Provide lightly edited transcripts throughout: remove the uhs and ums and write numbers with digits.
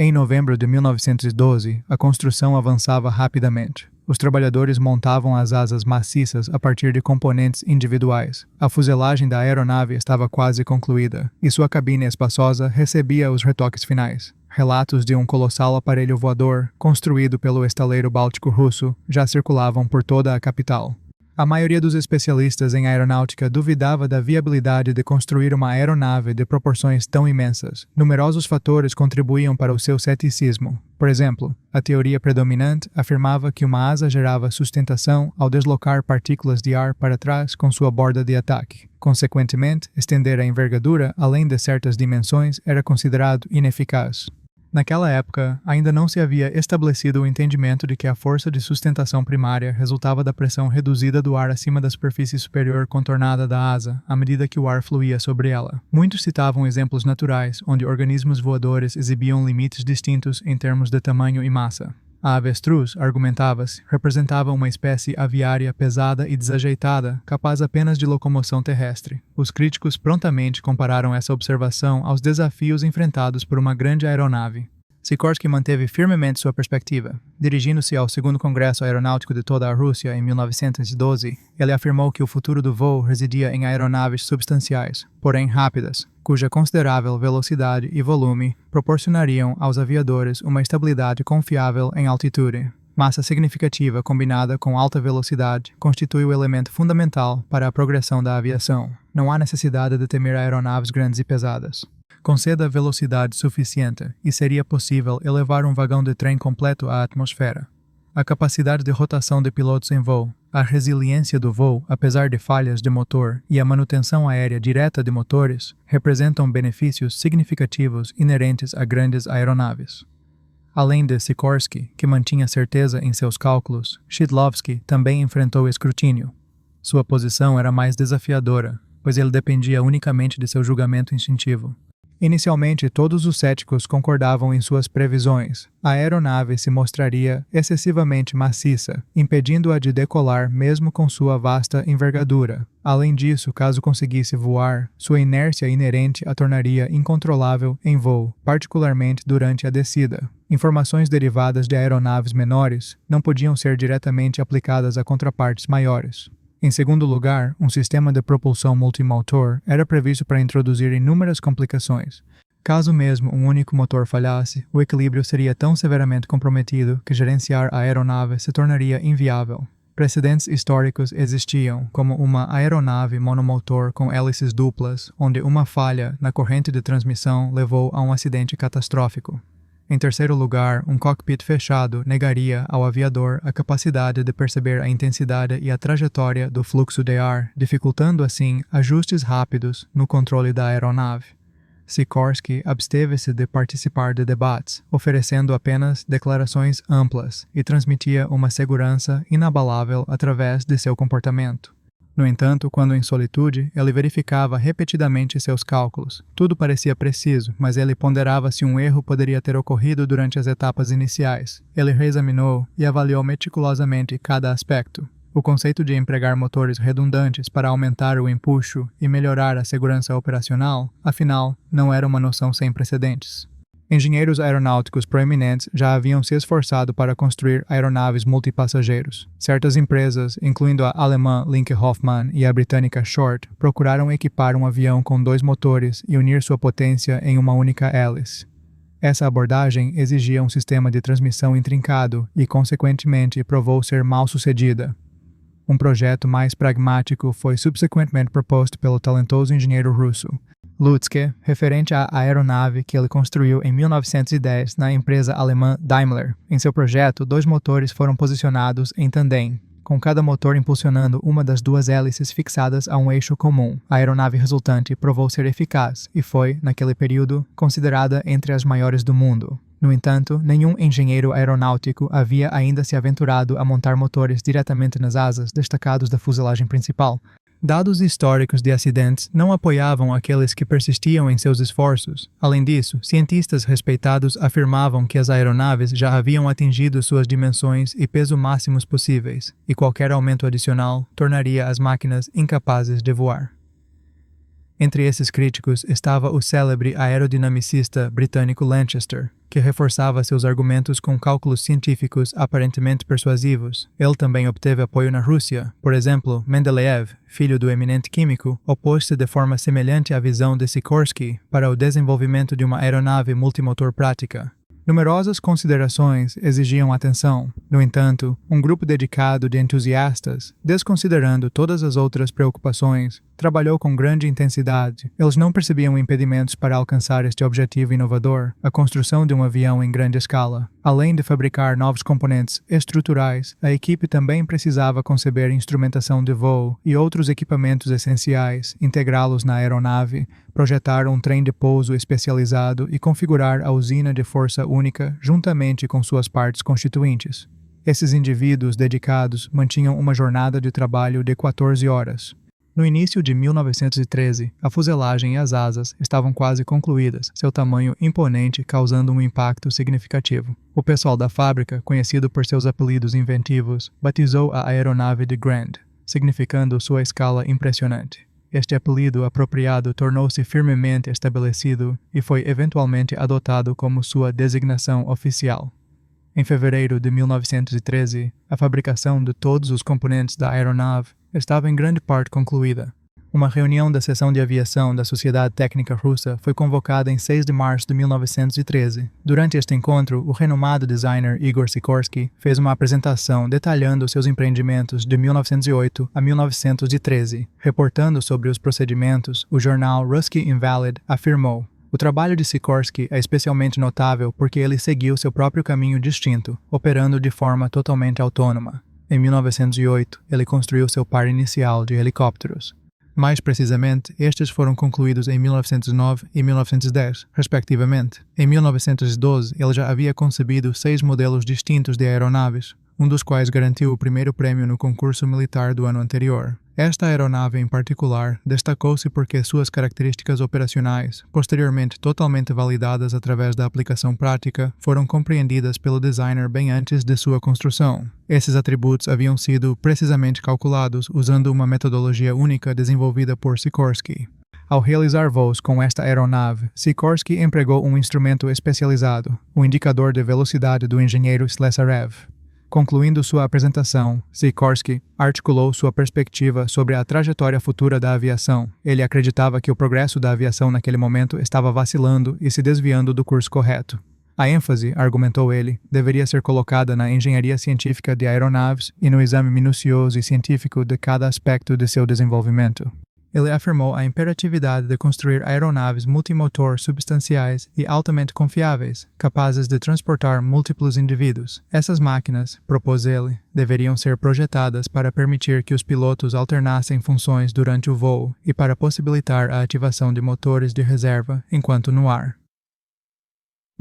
Em novembro de 1912, a construção avançava rapidamente. Os trabalhadores montavam as asas maciças a partir de componentes individuais. A fuselagem da aeronave estava quase concluída, e sua cabine espaçosa recebia os retoques finais. Relatos de um colossal aparelho voador, construído pelo estaleiro báltico russo, já circulavam por toda a capital. A maioria dos especialistas em aeronáutica duvidava da viabilidade de construir uma aeronave de proporções tão imensas. Numerosos fatores contribuíam para o seu ceticismo. Por exemplo, a teoria predominante afirmava que uma asa gerava sustentação ao deslocar partículas de ar para trás com sua borda de ataque. Consequentemente, estender a envergadura além de certas dimensões era considerado ineficaz. Naquela época, ainda não se havia estabelecido o entendimento de que a força de sustentação primária resultava da pressão reduzida do ar acima da superfície superior contornada da asa, à medida que o ar fluía sobre ela. Muitos citavam exemplos naturais, onde organismos voadores exibiam limites distintos em termos de tamanho e massa. A avestruz, argumentava-se, representava uma espécie aviária pesada e desajeitada, capaz apenas de locomoção terrestre. Os críticos prontamente compararam essa observação aos desafios enfrentados por uma grande aeronave. Sikorsky manteve firmemente sua perspectiva. Dirigindo-se ao segundo Congresso Aeronáutico de toda a Rússia em 1912, ele afirmou que o futuro do voo residia em aeronaves substanciais, porém rápidas, cuja considerável velocidade e volume proporcionariam aos aviadores uma estabilidade confiável em altitude. Massa significativa combinada com alta velocidade constitui o elemento fundamental para a progressão da aviação. Não há necessidade de temer aeronaves grandes e pesadas. Conceda velocidade suficiente e seria possível elevar um vagão de trem completo à atmosfera. A capacidade de rotação de pilotos em voo, a resiliência do voo, apesar de falhas de motor, e a manutenção aérea direta de motores representam benefícios significativos inerentes a grandes aeronaves. Além de Sikorsky, que mantinha certeza em seus cálculos, Szydlowski também enfrentou escrutínio. Sua posição era mais desafiadora, pois ele dependia unicamente de seu julgamento instintivo. Inicialmente, todos os céticos concordavam em suas previsões. A aeronave se mostraria excessivamente maciça, impedindo-a de decolar mesmo com sua vasta envergadura. Além disso, caso conseguisse voar, sua inércia inerente a tornaria incontrolável em voo, particularmente durante a descida. Informações derivadas de aeronaves menores não podiam ser diretamente aplicadas a contrapartes maiores. Em segundo lugar, um sistema de propulsão multimotor era previsto para introduzir inúmeras complicações. Caso mesmo um único motor falhasse, o equilíbrio seria tão severamente comprometido que gerenciar a aeronave se tornaria inviável. Precedentes históricos existiam, como uma aeronave monomotor com hélices duplas, onde uma falha na corrente de transmissão levou a um acidente catastrófico. Em terceiro lugar, um cockpit fechado negaria ao aviador a capacidade de perceber a intensidade e a trajetória do fluxo de ar, dificultando assim ajustes rápidos no controle da aeronave. Sikorsky absteve-se de participar de debates, oferecendo apenas declarações amplas, e transmitia uma segurança inabalável através de seu comportamento. No entanto, quando em solitude, ele verificava repetidamente seus cálculos. Tudo parecia preciso, mas ele ponderava se um erro poderia ter ocorrido durante as etapas iniciais. Ele reexaminou e avaliou meticulosamente cada aspecto. O conceito de empregar motores redundantes para aumentar o empuxo e melhorar a segurança operacional, afinal, não era uma noção sem precedentes. Engenheiros aeronáuticos proeminentes já haviam se esforçado para construir aeronaves multipassageiros. Certas empresas, incluindo a alemã Linke Hofmann e a britânica Short, procuraram equipar um avião com 2 motores e unir sua potência em uma única hélice. Essa abordagem exigia um sistema de transmissão intrincado e, consequentemente, provou ser mal sucedida. Um projeto mais pragmático foi subsequentemente proposto pelo talentoso engenheiro russo Lütke, referente à aeronave que ele construiu em 1910 na empresa alemã Daimler. Em seu projeto, 2 motores foram posicionados em tandem, com cada motor impulsionando uma das 2 hélices fixadas a um eixo comum. A aeronave resultante provou ser eficaz e foi, naquele período, considerada entre as maiores do mundo. No entanto, nenhum engenheiro aeronáutico havia ainda se aventurado a montar motores diretamente nas asas destacados da fuselagem principal. Dados históricos de acidentes não apoiavam aqueles que persistiam em seus esforços. Além disso, cientistas respeitados afirmavam que as aeronaves já haviam atingido suas dimensões e peso máximos possíveis, e qualquer aumento adicional tornaria as máquinas incapazes de voar. Entre esses críticos estava o célebre aerodinamicista britânico Lanchester, que reforçava seus argumentos com cálculos científicos aparentemente persuasivos. Ele também obteve apoio na Rússia. Por exemplo, Mendeleev, filho do eminente químico, opôs-se de forma semelhante à visão de Sikorsky para o desenvolvimento de uma aeronave multimotor prática. Numerosas considerações exigiam atenção. No entanto, um grupo dedicado de entusiastas, desconsiderando todas as outras preocupações, trabalhou com grande intensidade. Eles não percebiam impedimentos para alcançar este objetivo inovador, a construção de um avião em grande escala. Além de fabricar novos componentes estruturais, a equipe também precisava conceber instrumentação de voo e outros equipamentos essenciais, integrá-los na aeronave, projetar um trem de pouso especializado e configurar a usina de força única juntamente com suas partes constituintes. Esses indivíduos dedicados mantinham uma jornada de trabalho de 14 horas. No início de 1913, a fuselagem e as asas estavam quase concluídas, seu tamanho imponente causando um impacto significativo. O pessoal da fábrica, conhecido por seus apelidos inventivos, batizou a aeronave de Grand, significando sua escala impressionante. Este apelido apropriado tornou-se firmemente estabelecido e foi eventualmente adotado como sua designação oficial. Em fevereiro de 1913, a fabricação de todos os componentes da aeronave estava em grande parte concluída. Uma reunião da seção de aviação da Sociedade Técnica Russa foi convocada em 6 de março de 1913. Durante este encontro, o renomado designer Igor Sikorsky fez uma apresentação detalhando seus empreendimentos de 1908 a 1913. Reportando sobre os procedimentos, o jornal Russky Invalid afirmou: "O trabalho de Sikorsky é especialmente notável porque ele seguiu seu próprio caminho distinto, operando de forma totalmente autônoma. Em 1908, ele construiu seu par inicial de helicópteros. Mais precisamente, estes foram concluídos em 1909 e 1910, respectivamente. Em 1912, ele já havia concebido 6 modelos distintos de aeronaves, um dos quais garantiu o primeiro prêmio no concurso militar do ano anterior. Esta aeronave em particular destacou-se porque suas características operacionais, posteriormente totalmente validadas através da aplicação prática, foram compreendidas pelo designer bem antes de sua construção. Esses atributos haviam sido precisamente calculados usando uma metodologia única desenvolvida por Sikorsky. Ao realizar voos com esta aeronave, Sikorsky empregou um instrumento especializado, o indicador de velocidade do engenheiro Slessarev. Concluindo sua apresentação, Sikorsky articulou sua perspectiva sobre a trajetória futura da aviação. Ele acreditava que o progresso da aviação naquele momento estava vacilando e se desviando do curso correto. A ênfase, argumentou ele, deveria ser colocada na engenharia científica de aeronaves e no exame minucioso e científico de cada aspecto de seu desenvolvimento. Ele afirmou a imperatividade de construir aeronaves multimotor substanciais e altamente confiáveis, capazes de transportar múltiplos indivíduos. Essas máquinas, propôs ele, deveriam ser projetadas para permitir que os pilotos alternassem funções durante o voo e para possibilitar a ativação de motores de reserva enquanto no ar.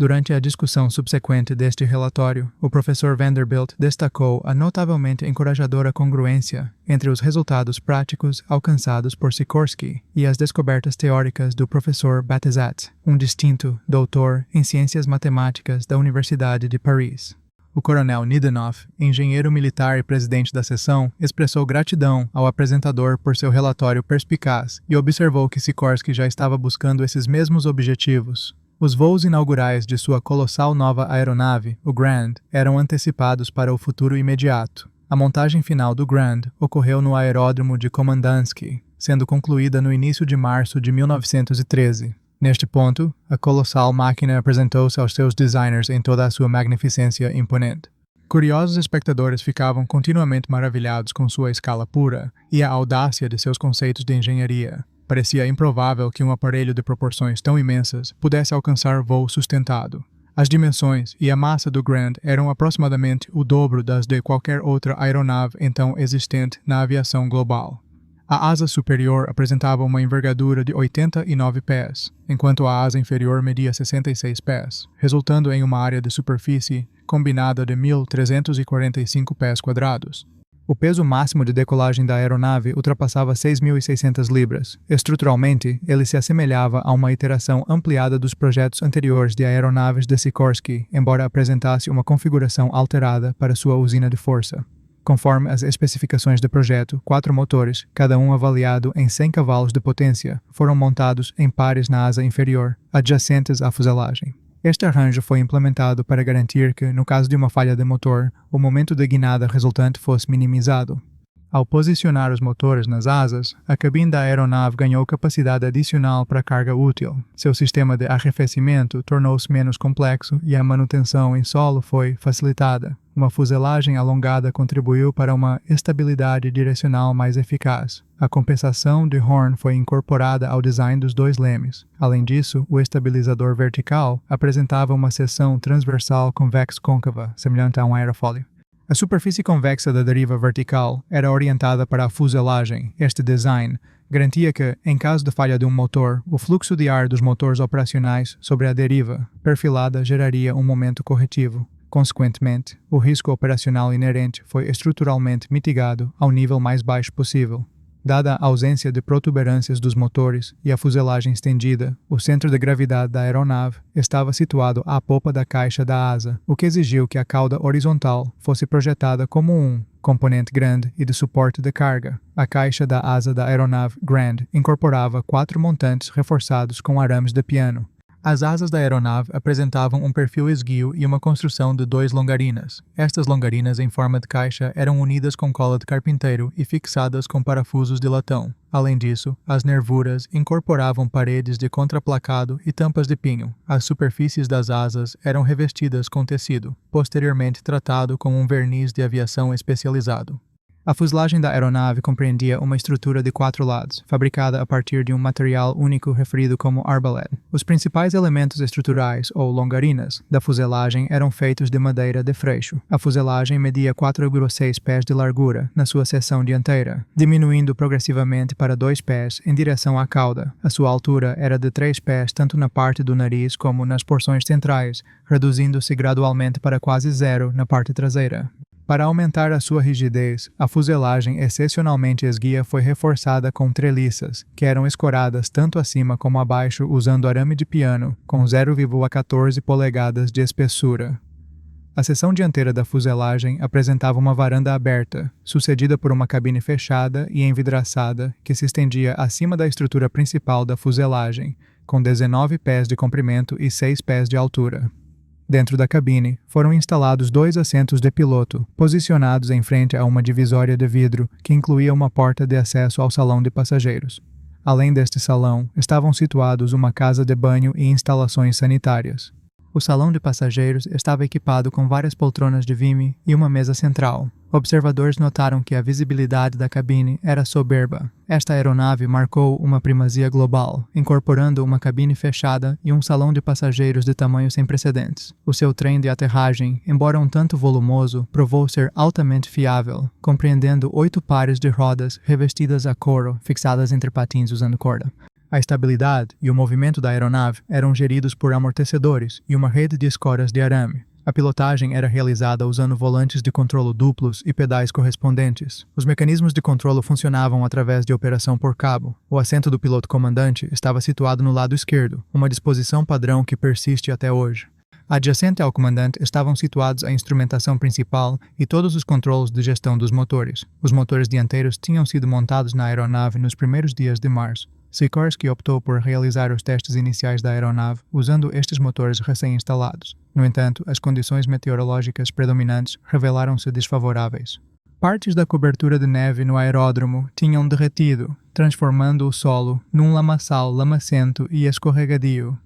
Durante a discussão subsequente deste relatório, o professor Vanderbilt destacou a notavelmente encorajadora congruência entre os resultados práticos alcançados por Sikorsky e as descobertas teóricas do professor Batezat, um distinto doutor em ciências matemáticas da Universidade de Paris. O coronel Nidenhoff, engenheiro militar e presidente da seção, expressou gratidão ao apresentador por seu relatório perspicaz e observou que Sikorsky já estava buscando esses mesmos objetivos. Os voos inaugurais de sua colossal nova aeronave, o Grand, eram antecipados para o futuro imediato. A montagem final do Grand ocorreu no aeródromo de Komandansky, sendo concluída no início de março de 1913. Neste ponto, a colossal máquina apresentou-se aos seus designers em toda a sua magnificência imponente. Curiosos espectadores ficavam continuamente maravilhados com sua escala pura e a audácia de seus conceitos de engenharia. Parecia improvável que um aparelho de proporções tão imensas pudesse alcançar voo sustentado. As dimensões e a massa do Grand eram aproximadamente o dobro das de qualquer outra aeronave então existente na aviação global. A asa superior apresentava uma envergadura de 89 pés, enquanto a asa inferior media 66 pés, resultando em uma área de superfície combinada de 1.345 pés quadrados. O peso máximo de decolagem da aeronave ultrapassava 6.600 libras. Estruturalmente, ele se assemelhava a uma iteração ampliada dos projetos anteriores de aeronaves de Sikorsky, embora apresentasse uma configuração alterada para sua usina de força. Conforme as especificações do projeto, 4 motores, cada um avaliado em 100 cavalos de potência, foram montados em pares na asa inferior, adjacentes à fuselagem. Este arranjo foi implementado para garantir que, no caso de uma falha de motor, o momento de guinada resultante fosse minimizado. Ao posicionar os motores nas asas, a cabine da aeronave ganhou capacidade adicional para carga útil. Seu sistema de arrefecimento tornou-se menos complexo e a manutenção em solo foi facilitada. Uma fuselagem alongada contribuiu para uma estabilidade direcional mais eficaz. A compensação de Horn foi incorporada ao design dos 2 lemes. Além disso, o estabilizador vertical apresentava uma seção transversal convex-côncava, semelhante a um aerofólio. A superfície convexa da deriva vertical era orientada para a fuselagem. Este design garantia que, em caso de falha de um motor, o fluxo de ar dos motores operacionais sobre a deriva perfilada geraria um momento corretivo. Consequentemente, o risco operacional inerente foi estruturalmente mitigado ao nível mais baixo possível. Dada a ausência de protuberâncias dos motores e a fuselagem estendida, o centro de gravidade da aeronave estava situado à popa da caixa da asa, o que exigiu que a cauda horizontal fosse projetada como um componente grande e de suporte de carga. A caixa da asa da aeronave Grand incorporava 4 montantes reforçados com arames de piano. As asas da aeronave apresentavam um perfil esguio e uma construção de 2 longarinas. Estas longarinas em forma de caixa eram unidas com cola de carpinteiro e fixadas com parafusos de latão. Além disso, as nervuras incorporavam paredes de contraplacado e tampas de pinho. As superfícies das asas eram revestidas com tecido, posteriormente tratado com um verniz de aviação especializado. A fuselagem da aeronave compreendia uma estrutura de 4 lados, fabricada a partir de um material único referido como arbalete. Os principais elementos estruturais, ou longarinas, da fuselagem eram feitos de madeira de freixo. A fuselagem media 4,6 pés de largura na sua seção dianteira, diminuindo progressivamente para 2 pés em direção à cauda. A sua altura era de 3 pés tanto na parte do nariz como nas porções centrais, reduzindo-se gradualmente para quase 0 na parte traseira. Para aumentar a sua rigidez, a fuselagem excepcionalmente esguia foi reforçada com treliças, que eram escoradas tanto acima como abaixo usando arame de piano, com 0,14 polegadas de espessura. A seção dianteira da fuselagem apresentava uma varanda aberta, sucedida por uma cabine fechada e envidraçada que se estendia acima da estrutura principal da fuselagem, com 19 pés de comprimento e 6 pés de altura. Dentro da cabine, foram instalados 2 assentos de piloto, posicionados em frente a uma divisória de vidro que incluía uma porta de acesso ao salão de passageiros. Além deste salão, estavam situados uma casa de banho e instalações sanitárias. O salão de passageiros estava equipado com várias poltronas de vime e uma mesa central. Observadores notaram que a visibilidade da cabine era soberba. Esta aeronave marcou uma primazia global, incorporando uma cabine fechada e um salão de passageiros de tamanho sem precedentes. O seu trem de aterragem, embora um tanto volumoso, provou ser altamente fiável, compreendendo 8 pares de rodas revestidas a couro, fixadas entre patins usando corda. A estabilidade e o movimento da aeronave eram geridos por amortecedores e uma rede de escoras de arame. A pilotagem era realizada usando volantes de controlo duplos e pedais correspondentes. Os mecanismos de controlo funcionavam através de operação por cabo. O assento do piloto-comandante estava situado no lado esquerdo, uma disposição padrão que persiste até hoje. Adjacente ao comandante estavam situados a instrumentação principal e todos os controlos de gestão dos motores. Os motores dianteiros tinham sido montados na aeronave nos primeiros dias de março. Sikorsky optou por realizar os testes iniciais da aeronave usando estes motores recém-instalados. No entanto, as condições meteorológicas predominantes revelaram-se desfavoráveis. Partes da cobertura de neve no aeródromo tinham derretido, transformando o solo num lamaçal lamacento e escorregadio.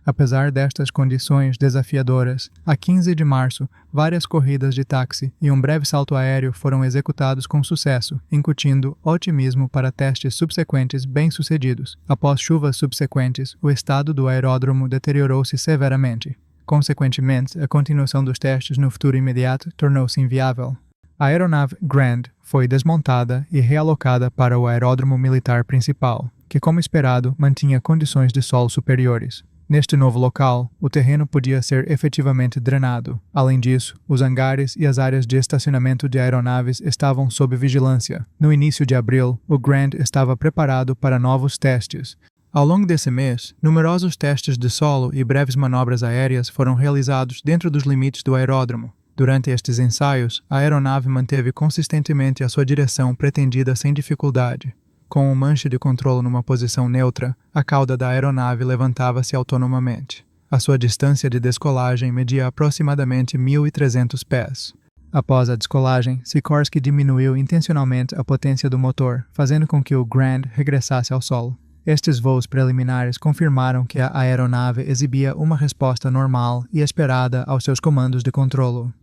Apesar destas condições desafiadoras, a 15 de março, várias corridas de táxi e um breve salto aéreo foram executados com sucesso, incutindo otimismo para testes subsequentes bem-sucedidos. Após chuvas subsequentes, o estado do aeródromo deteriorou-se severamente. Consequentemente, a continuação dos testes no futuro imediato tornou-se inviável. A aeronave Grand foi desmontada e realocada para o aeródromo militar principal, que, como esperado, mantinha condições de solo superiores. Neste novo local, o terreno podia ser efetivamente drenado. Além disso, os hangares e as áreas de estacionamento de aeronaves estavam sob vigilância. No início de abril, o Grand estava preparado para novos testes. Ao longo desse mês, numerosos testes de solo e breves manobras aéreas foram realizados dentro dos limites do aeródromo. Durante estes ensaios, a aeronave manteve consistentemente a sua direção pretendida sem dificuldade. Com o manche de controle numa posição neutra, a cauda da aeronave levantava-se autonomamente. A sua distância de descolagem media aproximadamente 1.300 pés. Após a descolagem, Sikorsky diminuiu intencionalmente a potência do motor, fazendo com que o Grand regressasse ao solo. Estes voos preliminares confirmaram que a aeronave exibia uma resposta normal e esperada aos seus comandos de controlo.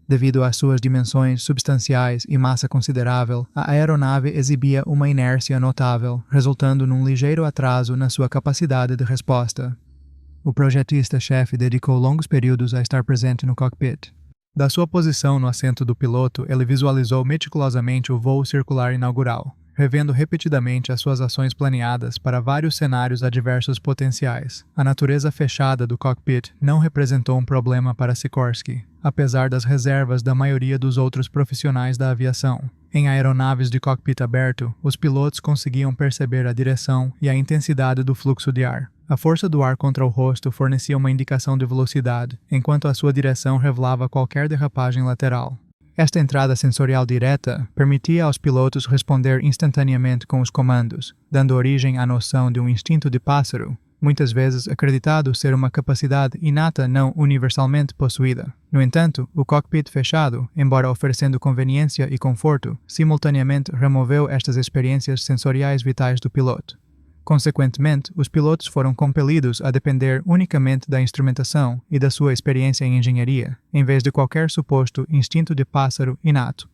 Devido às suas dimensões substanciais e massa considerável, a aeronave exibia uma inércia notável, resultando num ligeiro atraso na sua capacidade de resposta. O projetista-chefe dedicou longos períodos a estar presente no cockpit. Da sua posição no assento do piloto, ele visualizou meticulosamente o voo circular inaugural, revendo repetidamente as suas ações planeadas para vários cenários adversos potenciais. A natureza fechada do cockpit não representou um problema para Sikorsky, apesar das reservas da maioria dos outros profissionais da aviação. Em aeronaves de cockpit aberto, os pilotos conseguiam perceber a direção e a intensidade do fluxo de ar. A força do ar contra o rosto fornecia uma indicação de velocidade, enquanto a sua direção revelava qualquer derrapagem lateral. Esta entrada sensorial direta permitia aos pilotos responder instantaneamente com os comandos, dando origem à noção de um instinto de pássaro, muitas vezes acreditado ser uma capacidade inata não universalmente possuída. No entanto, o cockpit fechado, embora oferecendo conveniência e conforto, simultaneamente removeu estas experiências sensoriais vitais do piloto. Consequentemente, os pilotos foram compelidos a depender unicamente da instrumentação e da sua experiência em engenharia, em vez de qualquer suposto instinto de pássaro inato.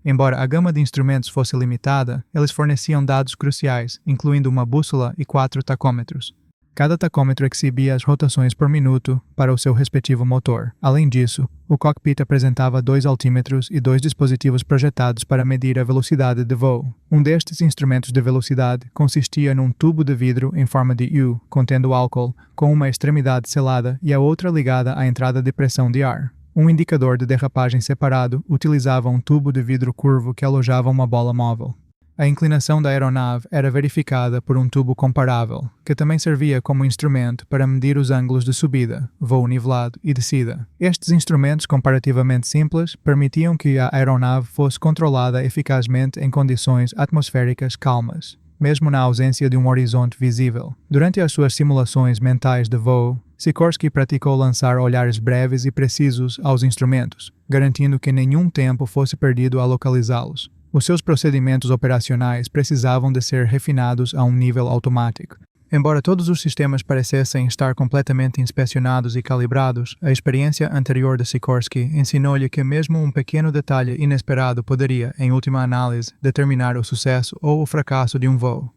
Embora a gama de instrumentos fosse limitada, eles forneciam dados cruciais, incluindo uma bússola e 4 tacômetros. Cada tacômetro exibia as rotações por minuto para o seu respectivo motor. Além disso, o cockpit apresentava 2 altímetros e 2 dispositivos projetados para medir a velocidade de voo. Um destes instrumentos de velocidade consistia num tubo de vidro em forma de U, contendo álcool, com uma extremidade selada e a outra ligada à entrada de pressão de ar. Um indicador de derrapagem separado utilizava um tubo de vidro curvo que alojava uma bola móvel. A inclinação da aeronave era verificada por um tubo comparável, que também servia como instrumento para medir os ângulos de subida, voo nivelado e descida. Estes instrumentos comparativamente simples permitiam que a aeronave fosse controlada eficazmente em condições atmosféricas calmas, mesmo na ausência de um horizonte visível. Durante as suas simulações mentais de voo, Sikorsky praticou lançar olhares breves e precisos aos instrumentos, garantindo que nenhum tempo fosse perdido a localizá-los. Os seus procedimentos operacionais precisavam de ser refinados a um nível automático. Embora todos os sistemas parecessem estar completamente inspecionados e calibrados, a experiência anterior de Sikorsky ensinou-lhe que mesmo um pequeno detalhe inesperado poderia, em última análise, determinar o sucesso ou o fracasso de um voo.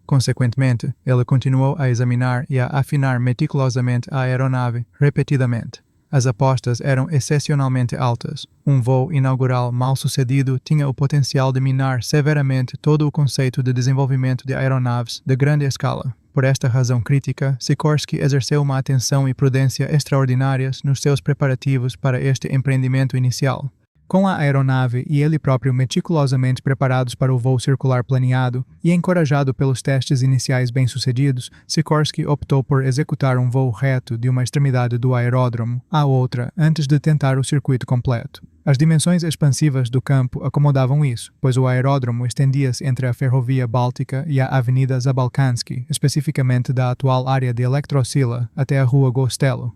Consequentemente, ele continuou a examinar e a afinar meticulosamente a aeronave repetidamente. As apostas eram excepcionalmente altas. Um voo inaugural mal sucedido tinha o potencial de minar severamente todo o conceito de desenvolvimento de aeronaves de grande escala. Por esta razão crítica, Sikorsky exerceu uma atenção e prudência extraordinárias nos seus preparativos para este empreendimento inicial. Com a aeronave e ele próprio meticulosamente preparados para o voo circular planeado e encorajado pelos testes iniciais bem-sucedidos, Sikorsky optou por executar um voo reto de uma extremidade do aeródromo à outra antes de tentar o circuito completo. As dimensões expansivas do campo acomodavam isso, pois o aeródromo estendia-se entre a Ferrovia Báltica e a Avenida Zabalkansky, especificamente da atual área de Elektrosila até a Rua Gostelo.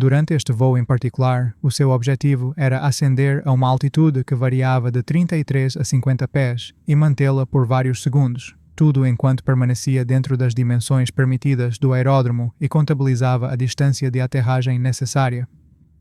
Durante este voo em particular, o seu objetivo era ascender a uma altitude que variava de 33 a 50 pés e mantê-la por vários segundos, tudo enquanto permanecia dentro das dimensões permitidas do aeródromo e contabilizava a distância de aterragem necessária.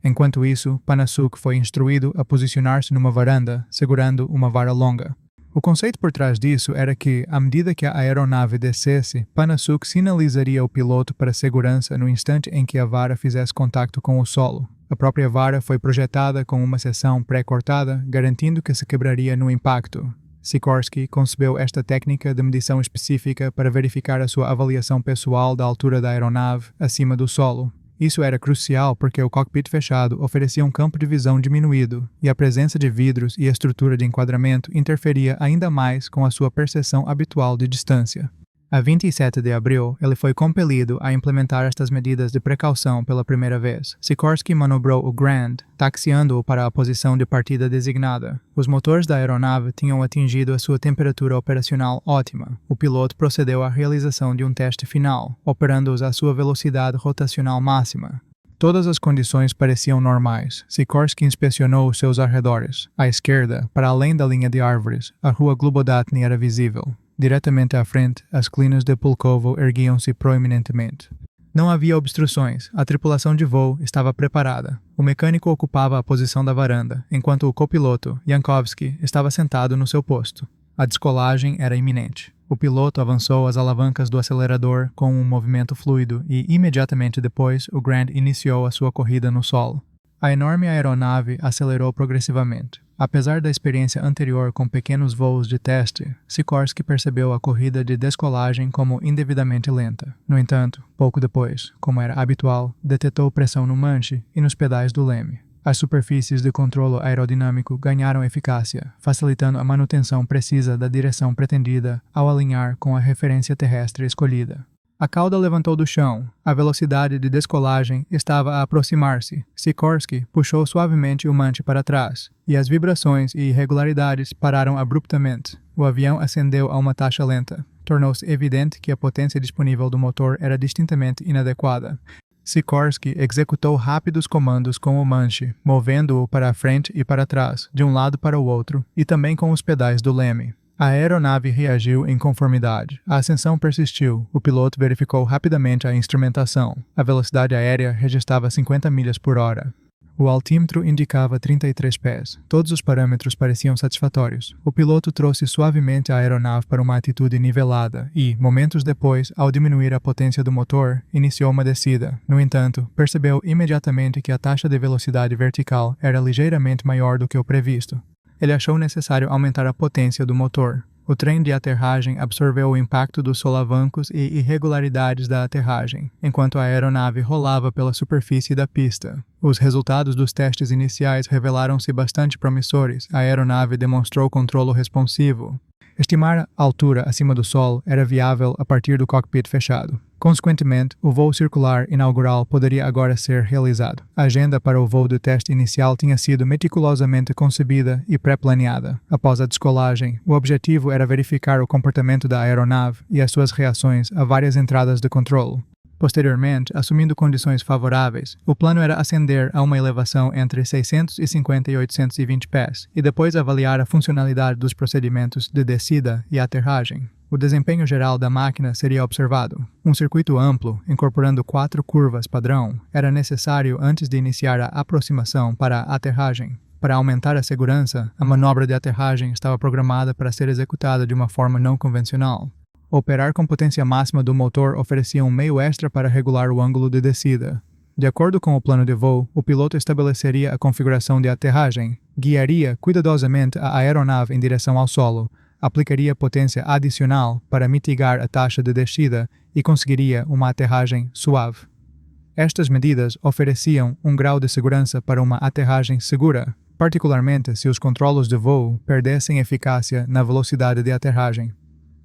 Enquanto isso, Panasuk foi instruído a posicionar-se numa varanda, segurando uma vara longa. O conceito por trás disso era que, à medida que a aeronave descesse, Panasuk sinalizaria o piloto para segurança no instante em que a vara fizesse contato com o solo. A própria vara foi projetada com uma seção pré-cortada, garantindo que se quebraria no impacto. Sikorsky concebeu esta técnica de medição específica para verificar a sua avaliação pessoal da altura da aeronave acima do solo. Isso era crucial porque o cockpit fechado oferecia um campo de visão diminuído e a presença de vidros e estrutura de enquadramento interferia ainda mais com a sua percepção habitual de distância. A 27 de abril, ele foi compelido a implementar estas medidas de precaução pela primeira vez. Sikorsky manobrou o Grand, taxiando-o para a posição de partida designada. Os motores da aeronave tinham atingido a sua temperatura operacional ótima. O piloto procedeu à realização de um teste final, operando-os à sua velocidade rotacional máxima. Todas as condições pareciam normais. Sikorsky inspecionou os seus arredores. À esquerda, para além da linha de árvores, a rua Globodatny era visível. Diretamente à frente, as colinas de Pulkovo erguiam-se proeminentemente. Não havia obstruções, a tripulação de voo estava preparada. O mecânico ocupava a posição da varanda, enquanto o copiloto, Yankovsky, estava sentado no seu posto. A descolagem era iminente. O piloto avançou as alavancas do acelerador com um movimento fluido e, imediatamente depois, o Grand iniciou a sua corrida no solo. A enorme aeronave acelerou progressivamente. Apesar da experiência anterior com pequenos voos de teste, Sikorsky percebeu a corrida de descolagem como indevidamente lenta. No entanto, pouco depois, como era habitual, detetou pressão no manche e nos pedais do leme. As superfícies de controlo aerodinâmico ganharam eficácia, facilitando a manutenção precisa da direção pretendida ao alinhar com a referência terrestre escolhida. A cauda levantou do chão. A velocidade de descolagem estava a aproximar-se. Sikorsky puxou suavemente o manche para trás, e as vibrações e irregularidades pararam abruptamente. O avião ascendeu a uma taxa lenta. Tornou-se evidente que a potência disponível do motor era distintamente inadequada. Sikorsky executou rápidos comandos com o manche, movendo-o para a frente e para trás, de um lado para o outro, e também com os pedais do leme. A aeronave reagiu em conformidade. A ascensão persistiu. O piloto verificou rapidamente a instrumentação. A velocidade aérea registrava 50 milhas por hora. O altímetro indicava 33 pés. Todos os parâmetros pareciam satisfatórios. O piloto trouxe suavemente a aeronave para uma atitude nivelada e, momentos depois, ao diminuir a potência do motor, iniciou uma descida. No entanto, percebeu imediatamente que a taxa de velocidade vertical era ligeiramente maior do que o previsto. Ele achou necessário aumentar a potência do motor. O trem de aterragem absorveu o impacto dos solavancos e irregularidades da aterragem, enquanto a aeronave rolava pela superfície da pista. Os resultados dos testes iniciais revelaram-se bastante promissores. A aeronave demonstrou controlo responsivo. Estimar a altura acima do solo era viável a partir do cockpit fechado. Consequentemente, o voo circular inaugural poderia agora ser realizado. A agenda para o voo do teste inicial tinha sido meticulosamente concebida e pré-planeada. Após a descolagem, o objetivo era verificar o comportamento da aeronave e as suas reações a várias entradas de controlo. Posteriormente, assumindo condições favoráveis, o plano era ascender a uma elevação entre 650 e 820 pés e depois avaliar a funcionalidade dos procedimentos de descida e aterragem. O desempenho geral da máquina seria observado. Um circuito amplo, incorporando 4 curvas padrão, era necessário antes de iniciar a aproximação para a aterragem. Para aumentar a segurança, a manobra de aterragem estava programada para ser executada de uma forma não convencional. Operar com potência máxima do motor oferecia um meio extra para regular o ângulo de descida. De acordo com o plano de voo, o piloto estabeleceria a configuração de aterragem, guiaria cuidadosamente a aeronave em direção ao solo, aplicaria potência adicional para mitigar a taxa de descida e conseguiria uma aterragem suave. Estas medidas ofereciam um grau de segurança para uma aterragem segura, particularmente se os controlos de voo perdessem eficácia na velocidade de aterragem.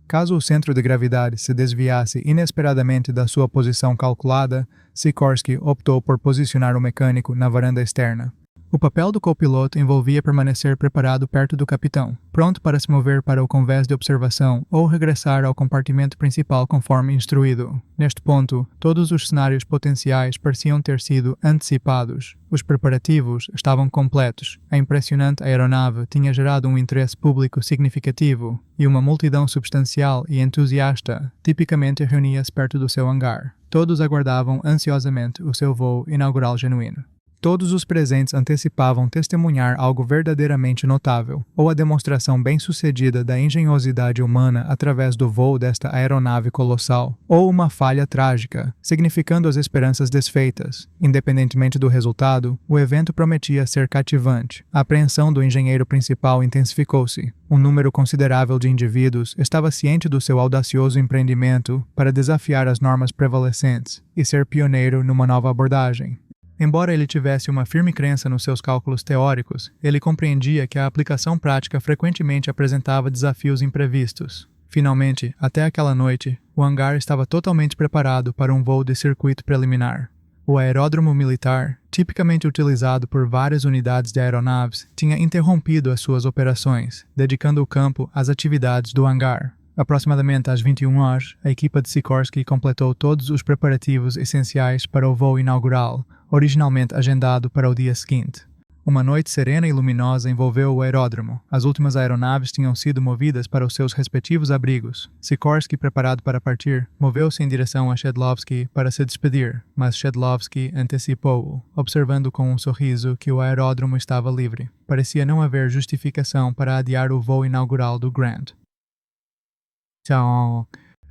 Caso o centro de gravidade se desviasse inesperadamente da sua posição calculada, Sikorsky optou por posicionar o mecânico na varanda externa. O papel do copiloto envolvia permanecer preparado perto do capitão, pronto para se mover para o convés de observação ou regressar ao compartimento principal conforme instruído. Neste ponto, todos os cenários potenciais pareciam ter sido antecipados. Os preparativos estavam completos. A impressionante aeronave tinha gerado um interesse público significativo e uma multidão substancial e entusiasta tipicamente reunia-se perto do seu hangar. Todos aguardavam ansiosamente o seu voo inaugural genuíno. Todos os presentes antecipavam testemunhar algo verdadeiramente notável, ou a demonstração bem-sucedida da engenhosidade humana através do voo desta aeronave colossal, ou uma falha trágica, significando as esperanças desfeitas. Independentemente do resultado, o evento prometia ser cativante. A apreensão do engenheiro principal intensificou-se. Um número considerável de indivíduos estava ciente do seu audacioso empreendimento para desafiar as normas prevalecentes e ser pioneiro numa nova abordagem. Embora ele tivesse uma firme crença nos seus cálculos teóricos, ele compreendia que a aplicação prática frequentemente apresentava desafios imprevistos. Finalmente, até aquela noite, o hangar estava totalmente preparado para um voo de circuito preliminar. O aeródromo militar, tipicamente utilizado por várias unidades de aeronaves, tinha interrompido as suas operações, dedicando o campo às atividades do hangar. Aproximadamente às 21 horas, a equipa de Sikorsky completou todos os preparativos essenciais para o voo inaugural, originalmente agendado para o dia seguinte. Uma noite serena e luminosa envolveu o aeródromo. As últimas aeronaves tinham sido movidas para os seus respectivos abrigos. Sikorsky, preparado para partir, moveu-se em direção a Shedlovsky para se despedir, mas Shedlovsky antecipou-o, observando com um sorriso que o aeródromo estava livre. Parecia não haver justificação para adiar o voo inaugural do Grant.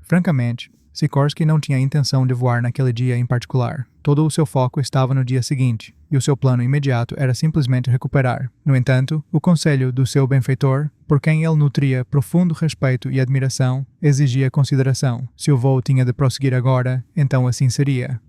Francamente, Sikorsky não tinha intenção de voar naquele dia em particular. Todo o seu foco estava no dia seguinte, e o seu plano imediato era simplesmente recuperar. No entanto, o conselho do seu benfeitor, por quem ele nutria profundo respeito e admiração, exigia consideração. Se o voo tinha de prosseguir agora, então assim seria.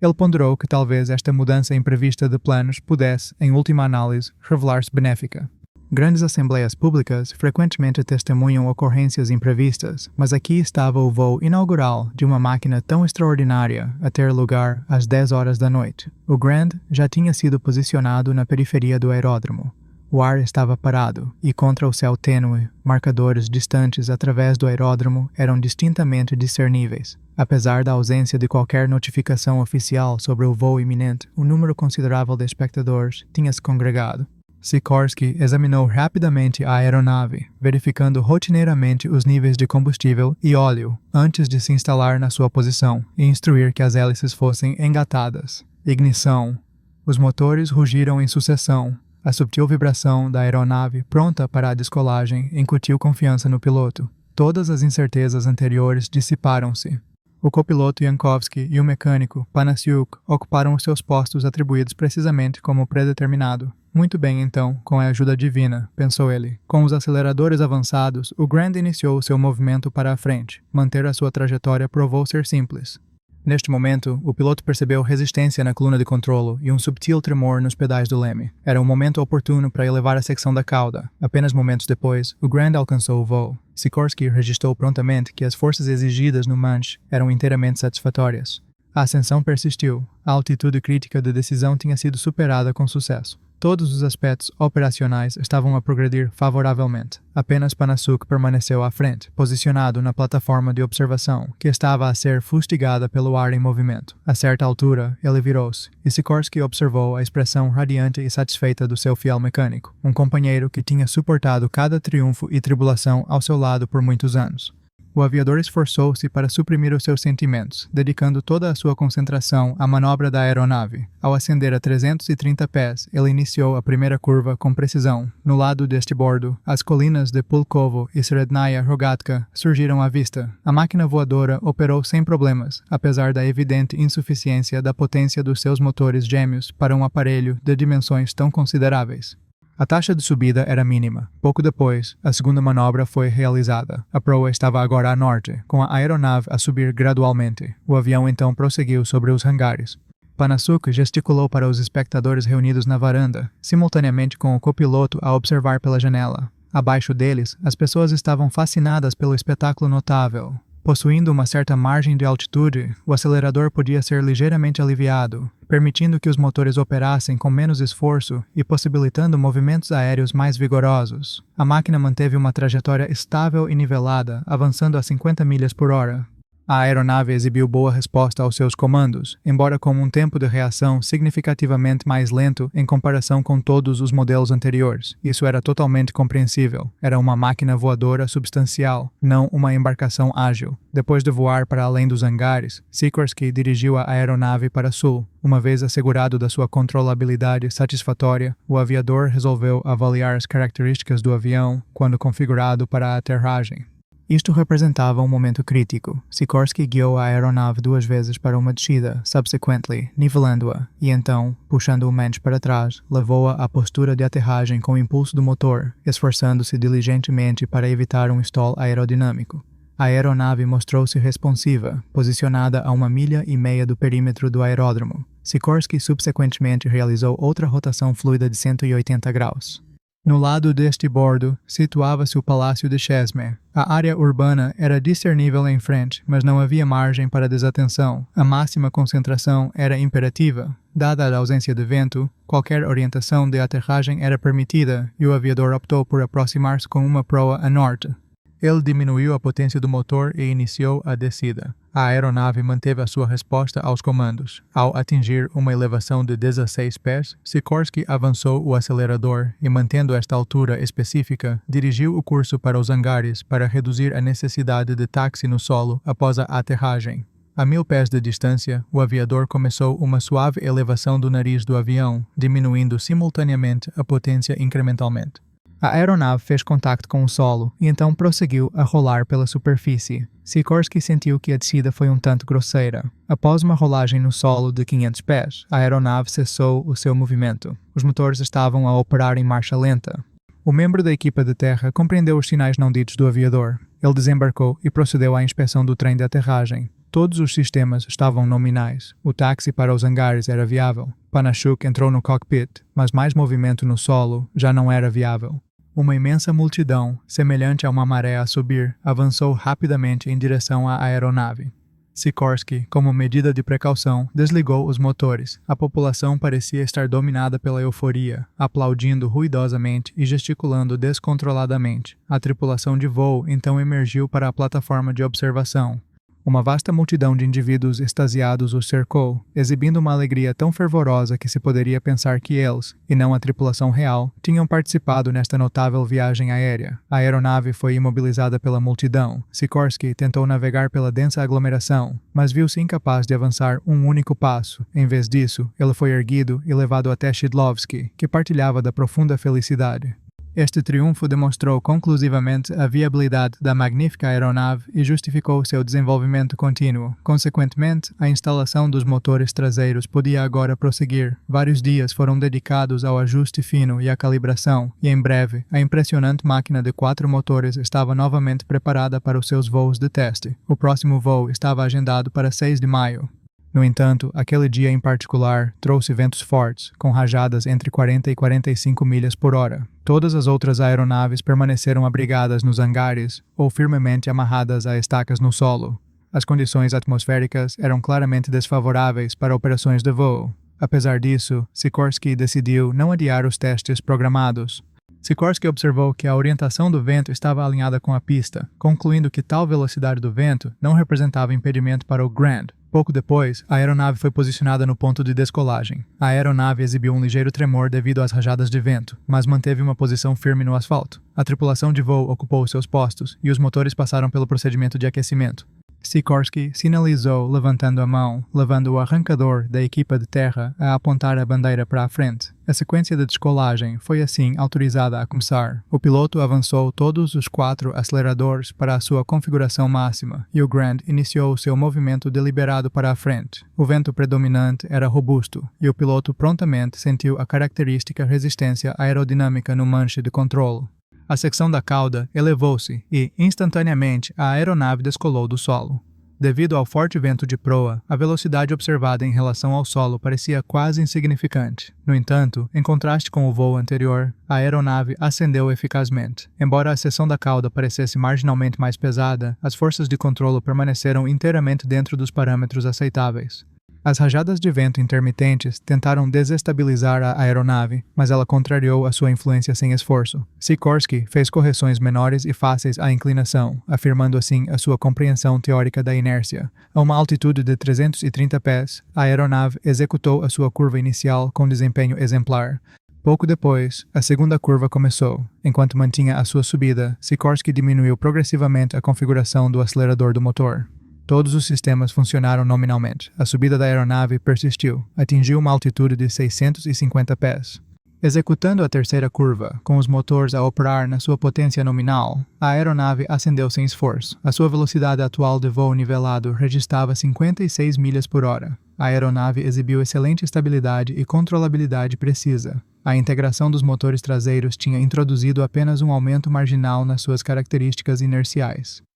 Ele ponderou que talvez esta mudança imprevista de planos pudesse, em última análise, revelar-se benéfica. Grandes assembleias públicas frequentemente testemunham ocorrências imprevistas, mas aqui estava o voo inaugural de uma máquina tão extraordinária a ter lugar às 10 horas da noite. O Grand já tinha sido posicionado na periferia do aeródromo. O ar estava parado, e contra o céu tênue, marcadores distantes através do aeródromo eram distintamente discerníveis. Apesar da ausência de qualquer notificação oficial sobre o voo iminente, um número considerável de espectadores tinha se congregado. Sikorsky examinou rapidamente a aeronave, verificando rotineiramente os níveis de combustível e óleo antes de se instalar na sua posição e instruir que as hélices fossem engatadas. Ignição. Os motores rugiram em sucessão. A subtil vibração da aeronave pronta para a descolagem incutiu confiança no piloto. Todas as incertezas anteriores dissiparam-se. O copiloto Yankovsky e o mecânico Panasiuk ocuparam os seus postos atribuídos precisamente como predeterminado. Muito bem, então, com a ajuda divina, pensou ele. Com os aceleradores avançados, o Grand iniciou seu movimento para a frente. Manter a sua trajetória provou ser simples. Neste momento, o piloto percebeu resistência na coluna de controlo e um subtil tremor nos pedais do leme. Era um momento oportuno para elevar a secção da cauda. Apenas momentos depois, o Grand alcançou o voo. Sikorsky registrou prontamente que as forças exigidas no manche eram inteiramente satisfatórias. A ascensão persistiu. A altitude crítica de decisão tinha sido superada com sucesso. Todos os aspectos operacionais estavam a progredir favoravelmente. Apenas Panasiuk permaneceu à frente, posicionado na plataforma de observação, que estava a ser fustigada pelo ar em movimento. A certa altura, ele virou-se, e Sikorsky observou a expressão radiante e satisfeita do seu fiel mecânico, um companheiro que tinha suportado cada triunfo e tribulação ao seu lado por muitos anos. O aviador esforçou-se para suprimir os seus sentimentos, dedicando toda a sua concentração à manobra da aeronave. Ao ascender a 330 pés, ele iniciou a primeira curva com precisão. No lado deste bordo, as colinas de Pulkovo e Srednaya Rogatka surgiram à vista. A máquina voadora operou sem problemas, apesar da evidente insuficiência da potência dos seus motores gêmeos para um aparelho de dimensões tão consideráveis. A taxa de subida era mínima. Pouco depois, a segunda manobra foi realizada. A proa estava agora a norte, com a aeronave a subir gradualmente. O avião então prosseguiu sobre os hangares. Panasiuk gesticulou para os espectadores reunidos na varanda, simultaneamente com o copiloto a observar pela janela. Abaixo deles, as pessoas estavam fascinadas pelo espetáculo notável. Possuindo uma certa margem de altitude, o acelerador podia ser ligeiramente aliviado, permitindo que os motores operassem com menos esforço e possibilitando movimentos aéreos mais vigorosos. A máquina manteve uma trajetória estável e nivelada, avançando a 50 milhas por hora. A aeronave exibiu boa resposta aos seus comandos, embora com um tempo de reação significativamente mais lento em comparação com todos os modelos anteriores. Isso era totalmente compreensível. Era uma máquina voadora substancial, não uma embarcação ágil. Depois de voar para além dos hangares, Sikorsky dirigiu a aeronave para sul. Uma vez assegurado da sua controlabilidade satisfatória, o aviador resolveu avaliar as características do avião quando configurado para a aterragem. Isto representava um momento crítico. Sikorsky guiou a aeronave 2 vezes para uma descida, subsequently, nivelando-a, e então, puxando o manche para trás, levou-a à postura de aterragem com o impulso do motor, esforçando-se diligentemente para evitar um stall aerodinâmico. A aeronave mostrou-se responsiva, posicionada a 1,5 milhas do perímetro do aeródromo. Sikorsky subsequentemente realizou outra rotação fluida de 180 graus. No lado deste bordo, situava-se o Palácio de Chesme. A área urbana era discernível em frente, mas não havia margem para desatenção. A máxima concentração era imperativa. Dada a ausência de vento, qualquer orientação de aterragem era permitida e o aviador optou por aproximar-se com uma proa a norte. Ele diminuiu a potência do motor e iniciou a descida. A aeronave manteve a sua resposta aos comandos. Ao atingir uma elevação de 16 pés, Sikorsky avançou o acelerador e, mantendo esta altura específica, dirigiu o curso para os hangares para reduzir a necessidade de táxi no solo após a aterragem. A 1000 pés de distância, o aviador começou uma suave elevação do nariz do avião, diminuindo simultaneamente a potência incrementalmente. A aeronave fez contato com o solo e então prosseguiu a rolar pela superfície. Sikorsky sentiu que a descida foi um tanto grosseira. Após uma rolagem no solo de 500 pés, a aeronave cessou o seu movimento. Os motores estavam a operar em marcha lenta. O membro da equipa de terra compreendeu os sinais não ditos do aviador. Ele desembarcou e procedeu à inspeção do trem de aterragem. Todos os sistemas estavam nominais. O táxi para os hangares era viável. Panachuk entrou no cockpit, mas mais movimento no solo já não era viável. Uma imensa multidão, semelhante a uma maré a subir, avançou rapidamente em direção à aeronave. Sikorsky, como medida de precaução, desligou os motores. A população parecia estar dominada pela euforia, aplaudindo ruidosamente e gesticulando descontroladamente. A tripulação de voo então emergiu para a plataforma de observação. Uma vasta multidão de indivíduos extasiados os cercou, exibindo uma alegria tão fervorosa que se poderia pensar que eles, e não a tripulação real, tinham participado nesta notável viagem aérea. A aeronave foi imobilizada pela multidão. Sikorsky tentou navegar pela densa aglomeração, mas viu-se incapaz de avançar um único passo. Em vez disso, ele foi erguido e levado até Shidlovsky, que partilhava da profunda felicidade. Este triunfo demonstrou conclusivamente a viabilidade da magnífica aeronave e justificou seu desenvolvimento contínuo. Consequentemente, a instalação dos motores traseiros podia agora prosseguir. Vários dias foram dedicados ao ajuste fino e à calibração, e em breve, a impressionante máquina de 4 motores estava novamente preparada para os seus voos de teste. O próximo voo estava agendado para 6 de maio. No entanto, aquele dia em particular trouxe ventos fortes, com rajadas entre 40 e 45 milhas por hora. Todas as outras aeronaves permaneceram abrigadas nos hangares ou firmemente amarradas a estacas no solo. As condições atmosféricas eram claramente desfavoráveis para operações de voo. Apesar disso, Sikorsky decidiu não adiar os testes programados. Sikorsky observou que a orientação do vento estava alinhada com a pista, concluindo que tal velocidade do vento não representava impedimento para o Grand. Pouco depois, a aeronave foi posicionada no ponto de descolagem. A aeronave exibiu um ligeiro tremor devido às rajadas de vento, mas manteve uma posição firme no asfalto. A tripulação de voo ocupou seus postos e os motores passaram pelo procedimento de aquecimento. Sikorsky sinalizou levantando a mão, levando o arrancador da equipa de terra a apontar a bandeira para a frente. A sequência de descolagem foi assim autorizada a começar. O piloto avançou todos os 4 aceleradores para a sua configuração máxima e o Grand iniciou seu movimento deliberado para a frente. O vento predominante era robusto e o piloto prontamente sentiu a característica resistência aerodinâmica no manche de controle. A secção da cauda elevou-se e, instantaneamente, a aeronave descolou do solo. Devido ao forte vento de proa, a velocidade observada em relação ao solo parecia quase insignificante. No entanto, em contraste com o voo anterior, a aeronave ascendeu eficazmente. Embora a seção da cauda parecesse marginalmente mais pesada, as forças de controle permaneceram inteiramente dentro dos parâmetros aceitáveis. As rajadas de vento intermitentes tentaram desestabilizar a aeronave, mas ela contrariou a sua influência sem esforço. Sikorsky fez correções menores e fáceis à inclinação, afirmando assim a sua compreensão teórica da inércia. A uma altitude de 330 pés, a aeronave executou a sua curva inicial com desempenho exemplar. Pouco depois, a segunda curva começou. Enquanto mantinha a sua subida, Sikorsky diminuiu progressivamente a configuração do acelerador do motor. Todos os sistemas funcionaram nominalmente. A subida da aeronave persistiu. Atingiu uma altitude de 650 pés. Executando a terceira curva, com os motores a operar na sua potência nominal, a aeronave ascendeu sem esforço. A sua velocidade atual de voo nivelado registrava 56 milhas por hora. A aeronave exibiu excelente estabilidade e controlabilidade precisa. A integração dos motores traseiros tinha introduzido apenas um aumento marginal nas suas características inerciais.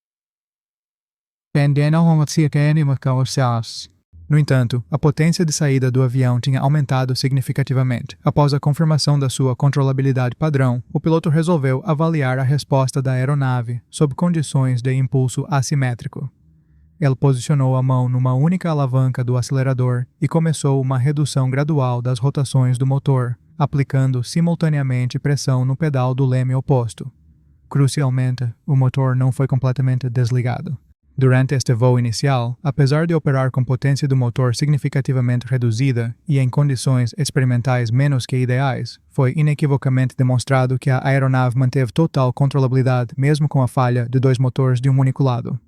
No entanto, a potência de saída do avião tinha aumentado significativamente. Após a confirmação da sua controlabilidade padrão, o piloto resolveu avaliar a resposta da aeronave sob condições de impulso assimétrico. Ele posicionou a mão numa única alavanca do acelerador e começou uma redução gradual das rotações do motor, aplicando simultaneamente pressão no pedal do leme oposto. Crucialmente, o motor não foi completamente desligado. Durante este voo inicial, apesar de operar com potência do motor significativamente reduzida e em condições experimentais menos que ideais, foi inequivocamente demonstrado que a aeronave manteve total controlabilidade mesmo com a falha de 2 motores de um único lado.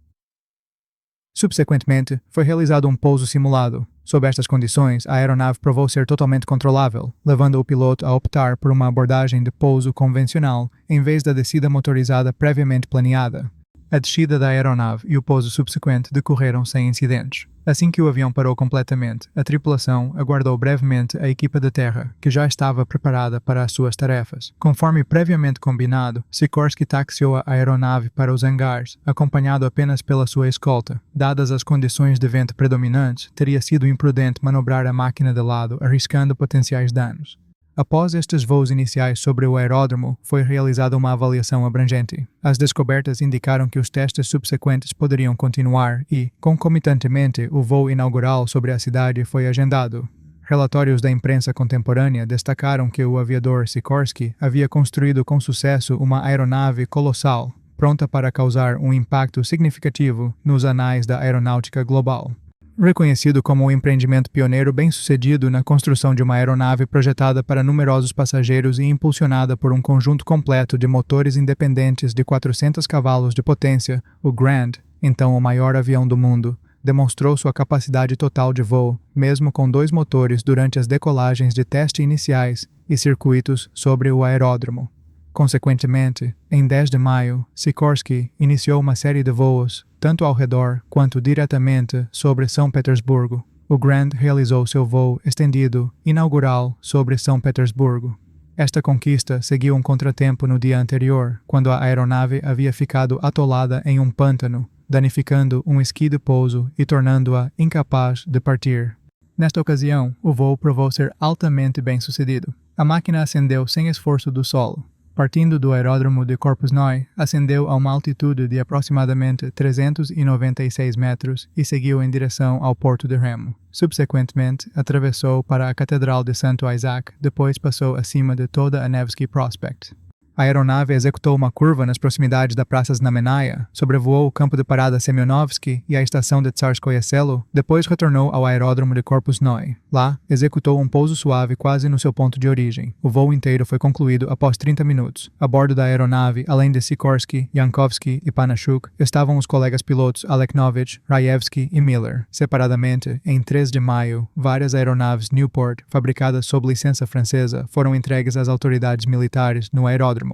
Subsequentemente, foi realizado um pouso simulado. Sob estas condições, a aeronave provou ser totalmente controlável, levando o piloto a optar por uma abordagem de pouso convencional em vez da descida motorizada previamente planeada. A descida da aeronave e o pouso subsequente decorreram sem incidentes. Assim que o avião parou completamente, a tripulação aguardou brevemente a equipa de terra, que já estava preparada para as suas tarefas. Conforme previamente combinado, Sikorsky taxiou a aeronave para os hangares, acompanhado apenas pela sua escolta. Dadas as condições de vento predominantes, teria sido imprudente manobrar a máquina de lado, arriscando potenciais danos. Após estes voos iniciais sobre o aeródromo, foi realizada uma avaliação abrangente. As descobertas indicaram que os testes subsequentes poderiam continuar e, concomitantemente, o voo inaugural sobre a cidade foi agendado. Relatórios da imprensa contemporânea destacaram que o aviador Sikorsky havia construído com sucesso uma aeronave colossal, pronta para causar um impacto significativo nos anais da aeronáutica global. Reconhecido como um empreendimento pioneiro bem-sucedido na construção de uma aeronave projetada para numerosos passageiros e impulsionada por um conjunto completo de motores independentes de 400 cavalos de potência, o Grand, então o maior avião do mundo, demonstrou sua capacidade total de voo, mesmo com 2 motores durante as decolagens de teste iniciais e circuitos sobre o aeródromo. Consequentemente, em 10 de maio, Sikorsky iniciou uma série de voos, tanto ao redor quanto diretamente sobre São Petersburgo. O Grand realizou seu voo estendido inaugural sobre São Petersburgo. Esta conquista seguiu um contratempo no dia anterior, quando a aeronave havia ficado atolada em um pântano, danificando um esqui de pouso e tornando-a incapaz de partir. Nesta ocasião, o voo provou ser altamente bem-sucedido. A máquina ascendeu sem esforço do solo. Partindo do aeródromo de Korpusnoye, ascendeu a uma altitude de aproximadamente 396 metros e seguiu em direção ao Porto de Remo. Subsequentemente, atravessou para a Catedral de Santo Isaac, depois passou acima de toda a Nevsky Prospect. A aeronave executou uma curva nas proximidades da Praça Znamenaya, sobrevoou o campo de parada Semyonovsky e a estação de Tsarskoye Selo, depois retornou ao aeródromo de Korpusnoye. Lá, executou um pouso suave quase no seu ponto de origem. O voo inteiro foi concluído após 30 minutos. A bordo da aeronave, além de Sikorsky, Yankovsky e Panashuk, estavam os colegas pilotos Aleknovich, Rayevsky e Miller. Separadamente, em 3 de maio, várias aeronaves Newport, fabricadas sob licença francesa, foram entregues às autoridades militares no aeródromo.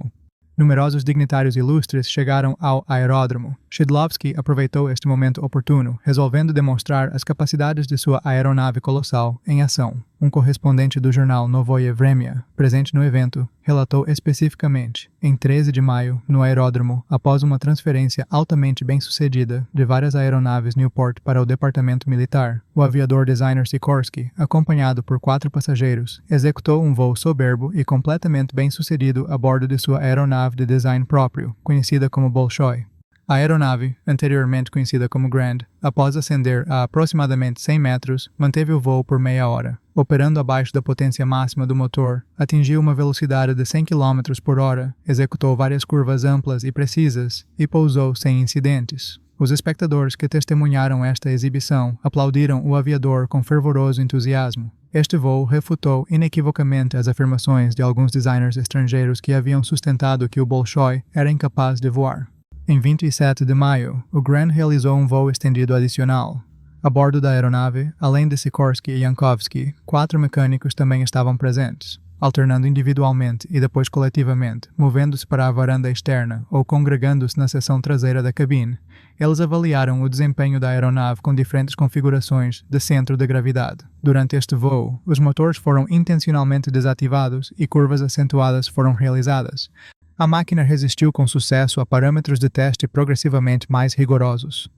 Numerosos dignitários ilustres chegaram ao aeródromo. Shidlovsky aproveitou este momento oportuno, resolvendo demonstrar as capacidades de sua aeronave colossal em ação. Um correspondente do jornal Novoye Vremya, presente no evento, relatou especificamente, em 13 de maio, no aeródromo, após uma transferência altamente bem-sucedida de várias aeronaves Newport para o departamento militar, o aviador designer Sikorsky, acompanhado por 4 passageiros, executou um voo soberbo e completamente bem-sucedido a bordo de sua aeronave de design próprio, conhecida como Bolshoi. A aeronave, anteriormente conhecida como Grand, após ascender a aproximadamente 100 metros, manteve o voo por meia hora. Operando abaixo da potência máxima do motor, atingiu uma velocidade de 100 km por hora, executou várias curvas amplas e precisas e pousou sem incidentes. Os espectadores que testemunharam esta exibição aplaudiram o aviador com fervoroso entusiasmo. Este voo refutou inequivocamente as afirmações de alguns designers estrangeiros que haviam sustentado que o Bolshoi era incapaz de voar. Em 27 de maio, o Grand realizou um voo estendido adicional. A bordo da aeronave, além de Sikorsky e Yankovsky, 4 mecânicos também estavam presentes, alternando individualmente e depois coletivamente, movendo-se para a varanda externa ou congregando-se na seção traseira da cabine. Eles avaliaram o desempenho da aeronave com diferentes configurações de centro de gravidade. Durante este voo, os motores foram intencionalmente desativados e curvas acentuadas foram realizadas. A máquina resistiu com sucesso a parâmetros de teste progressivamente mais rigorosos.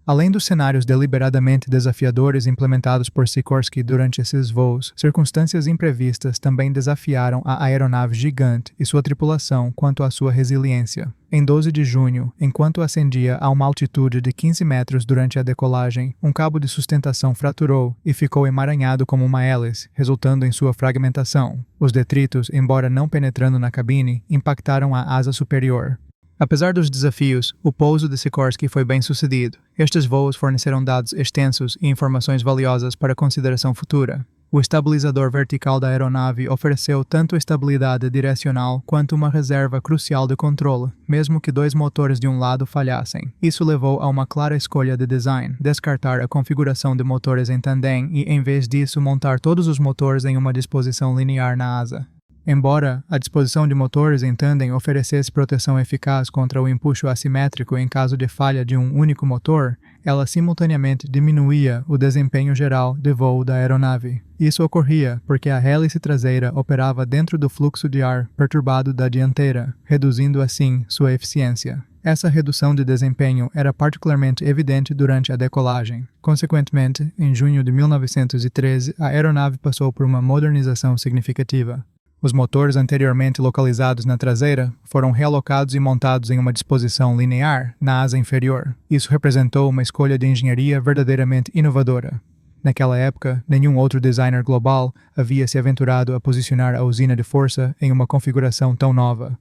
Além dos cenários deliberadamente desafiadores implementados por Sikorsky durante esses voos, circunstâncias imprevistas também desafiaram a aeronave gigante e sua tripulação quanto à sua resiliência. Em 12 de junho, enquanto ascendia a uma altitude de 15 metros durante a decolagem, um cabo de sustentação fraturou e ficou emaranhado como uma hélice, resultando em sua fragmentação. Os detritos, embora não penetrando na cabine, impactaram a asa superior. Apesar dos desafios, o pouso de Sikorsky foi bem sucedido. Estes voos forneceram dados extensos e informações valiosas para consideração futura. O estabilizador vertical da aeronave ofereceu tanto estabilidade direcional quanto uma reserva crucial de controle, mesmo que dois motores de um lado falhassem. Isso levou a uma clara escolha de design, descartar a configuração de motores em tandem e, em vez disso, montar todos os motores em uma disposição linear na asa. Embora a disposição de motores em tandem oferecesse proteção eficaz contra o empuxo assimétrico em caso de falha de um único motor, ela simultaneamente diminuía o desempenho geral de voo da aeronave. Isso ocorria porque a hélice traseira operava dentro do fluxo de ar perturbado da dianteira, reduzindo assim sua eficiência. Essa redução de desempenho era particularmente evidente durante a decolagem. Consequentemente, em junho de 1913, a aeronave passou por uma modernização significativa. Os motores anteriormente localizados na traseira foram realocados e montados em uma disposição linear na asa inferior. Isso representou uma escolha de engenharia verdadeiramente inovadora. Naquela época, nenhum outro designer global havia se aventurado a posicionar a usina de força em uma configuração tão nova.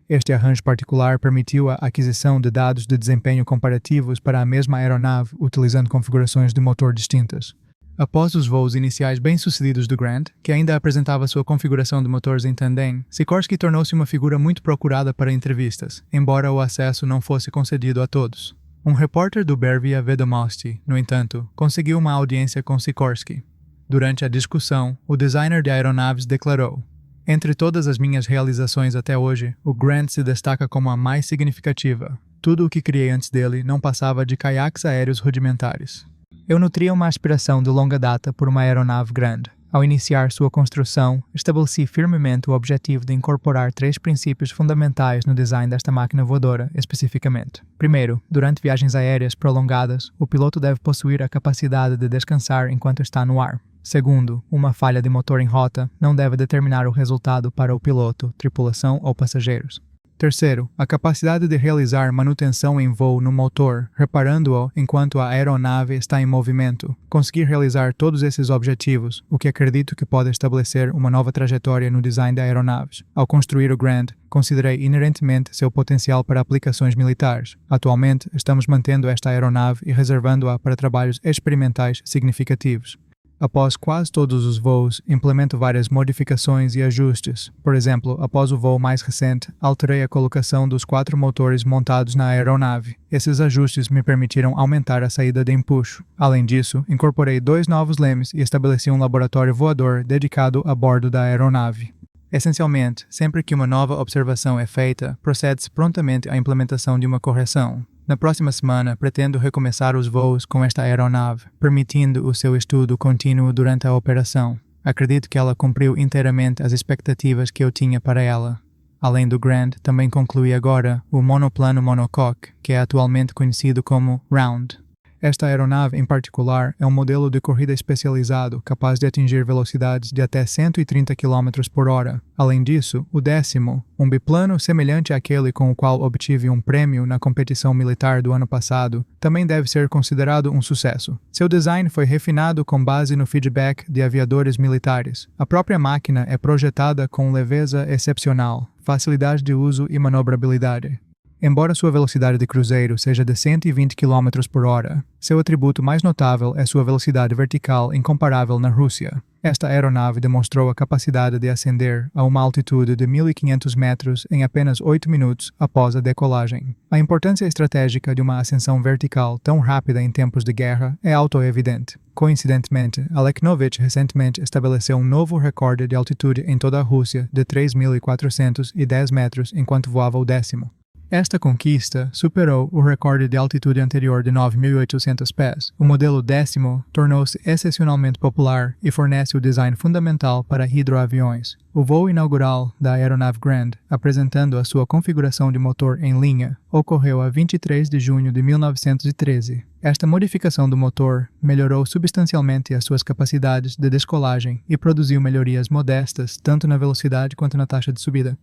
Este arranjo particular permitiu a aquisição de dados de desempenho comparativos para a mesma aeronave utilizando configurações de motor distintas. Após os voos iniciais bem-sucedidos do Grant, que ainda apresentava sua configuração de motores em tandem, Sikorsky tornou-se uma figura muito procurada para entrevistas, embora o acesso não fosse concedido a todos. Um repórter do Bervia Vedomosti, no entanto, conseguiu uma audiência com Sikorsky. Durante a discussão, o designer de aeronaves declarou: "Entre todas as minhas realizações até hoje, o Grant se destaca como a mais significativa. Tudo o que criei antes dele não passava de caiaques aéreos rudimentares." Eu nutria uma aspiração de longa data por uma aeronave grande. Ao iniciar sua construção, estabeleci firmemente o objetivo de incorporar 3 princípios fundamentais no design desta máquina voadora, especificamente. Primeiro, durante viagens aéreas prolongadas, o piloto deve possuir a capacidade de descansar enquanto está no ar. Segundo, uma falha de motor em rota não deve determinar o resultado para o piloto, tripulação ou passageiros. Terceiro, a capacidade de realizar manutenção em voo no motor, reparando-o enquanto a aeronave está em movimento. Conseguir realizar todos esses objetivos, o que acredito que pode estabelecer uma nova trajetória no design de aeronaves. Ao construir o Grant, considerei inerentemente seu potencial para aplicações militares. Atualmente, estamos mantendo esta aeronave e reservando-a para trabalhos experimentais significativos. Após quase todos os voos, implemento várias modificações e ajustes. Por exemplo, após o voo mais recente, alterei a colocação dos 4 motores montados na aeronave. Esses ajustes me permitiram aumentar a saída de empuxo. Além disso, incorporei 2 novos lemes e estabeleci um laboratório voador dedicado a bordo da aeronave. Essencialmente, sempre que uma nova observação é feita, procede-se prontamente à implementação de uma correção. Na próxima semana, pretendo recomeçar os voos com esta aeronave, permitindo o seu estudo contínuo durante a operação. Acredito que ela cumpriu inteiramente as expectativas que eu tinha para ela. Além do Grant, também concluí agora o monoplano monocoque, que é atualmente conhecido como Round. Esta aeronave, em particular, é um modelo de corrida especializado capaz de atingir velocidades de até 130 km por hora. Além disso, o 10º, um biplano semelhante àquele com o qual obtive um prêmio na competição militar do ano passado, também deve ser considerado um sucesso. Seu design foi refinado com base no feedback de aviadores militares. A própria máquina é projetada com leveza excepcional, facilidade de uso e manobrabilidade. Embora sua velocidade de cruzeiro seja de 120 km por hora, seu atributo mais notável é sua velocidade vertical incomparável na Rússia. Esta aeronave demonstrou a capacidade de ascender a uma altitude de 1.500 metros em apenas 8 minutos após a decolagem. A importância estratégica de uma ascensão vertical tão rápida em tempos de guerra é autoevidente. Coincidentemente, Aleknovich recentemente estabeleceu um novo recorde de altitude em toda a Rússia de 3.410 metros enquanto voava o 10º. Esta conquista superou o recorde de altitude anterior de 9.800 pés. O modelo 10º tornou-se excepcionalmente popular e fornece o design fundamental para hidroaviões. O voo inaugural da aeronave Grand, apresentando a sua configuração de motor em linha, ocorreu a 23 de junho de 1913. Esta modificação do motor melhorou substancialmente as suas capacidades de descolagem e produziu melhorias modestas tanto na velocidade quanto na taxa de subida.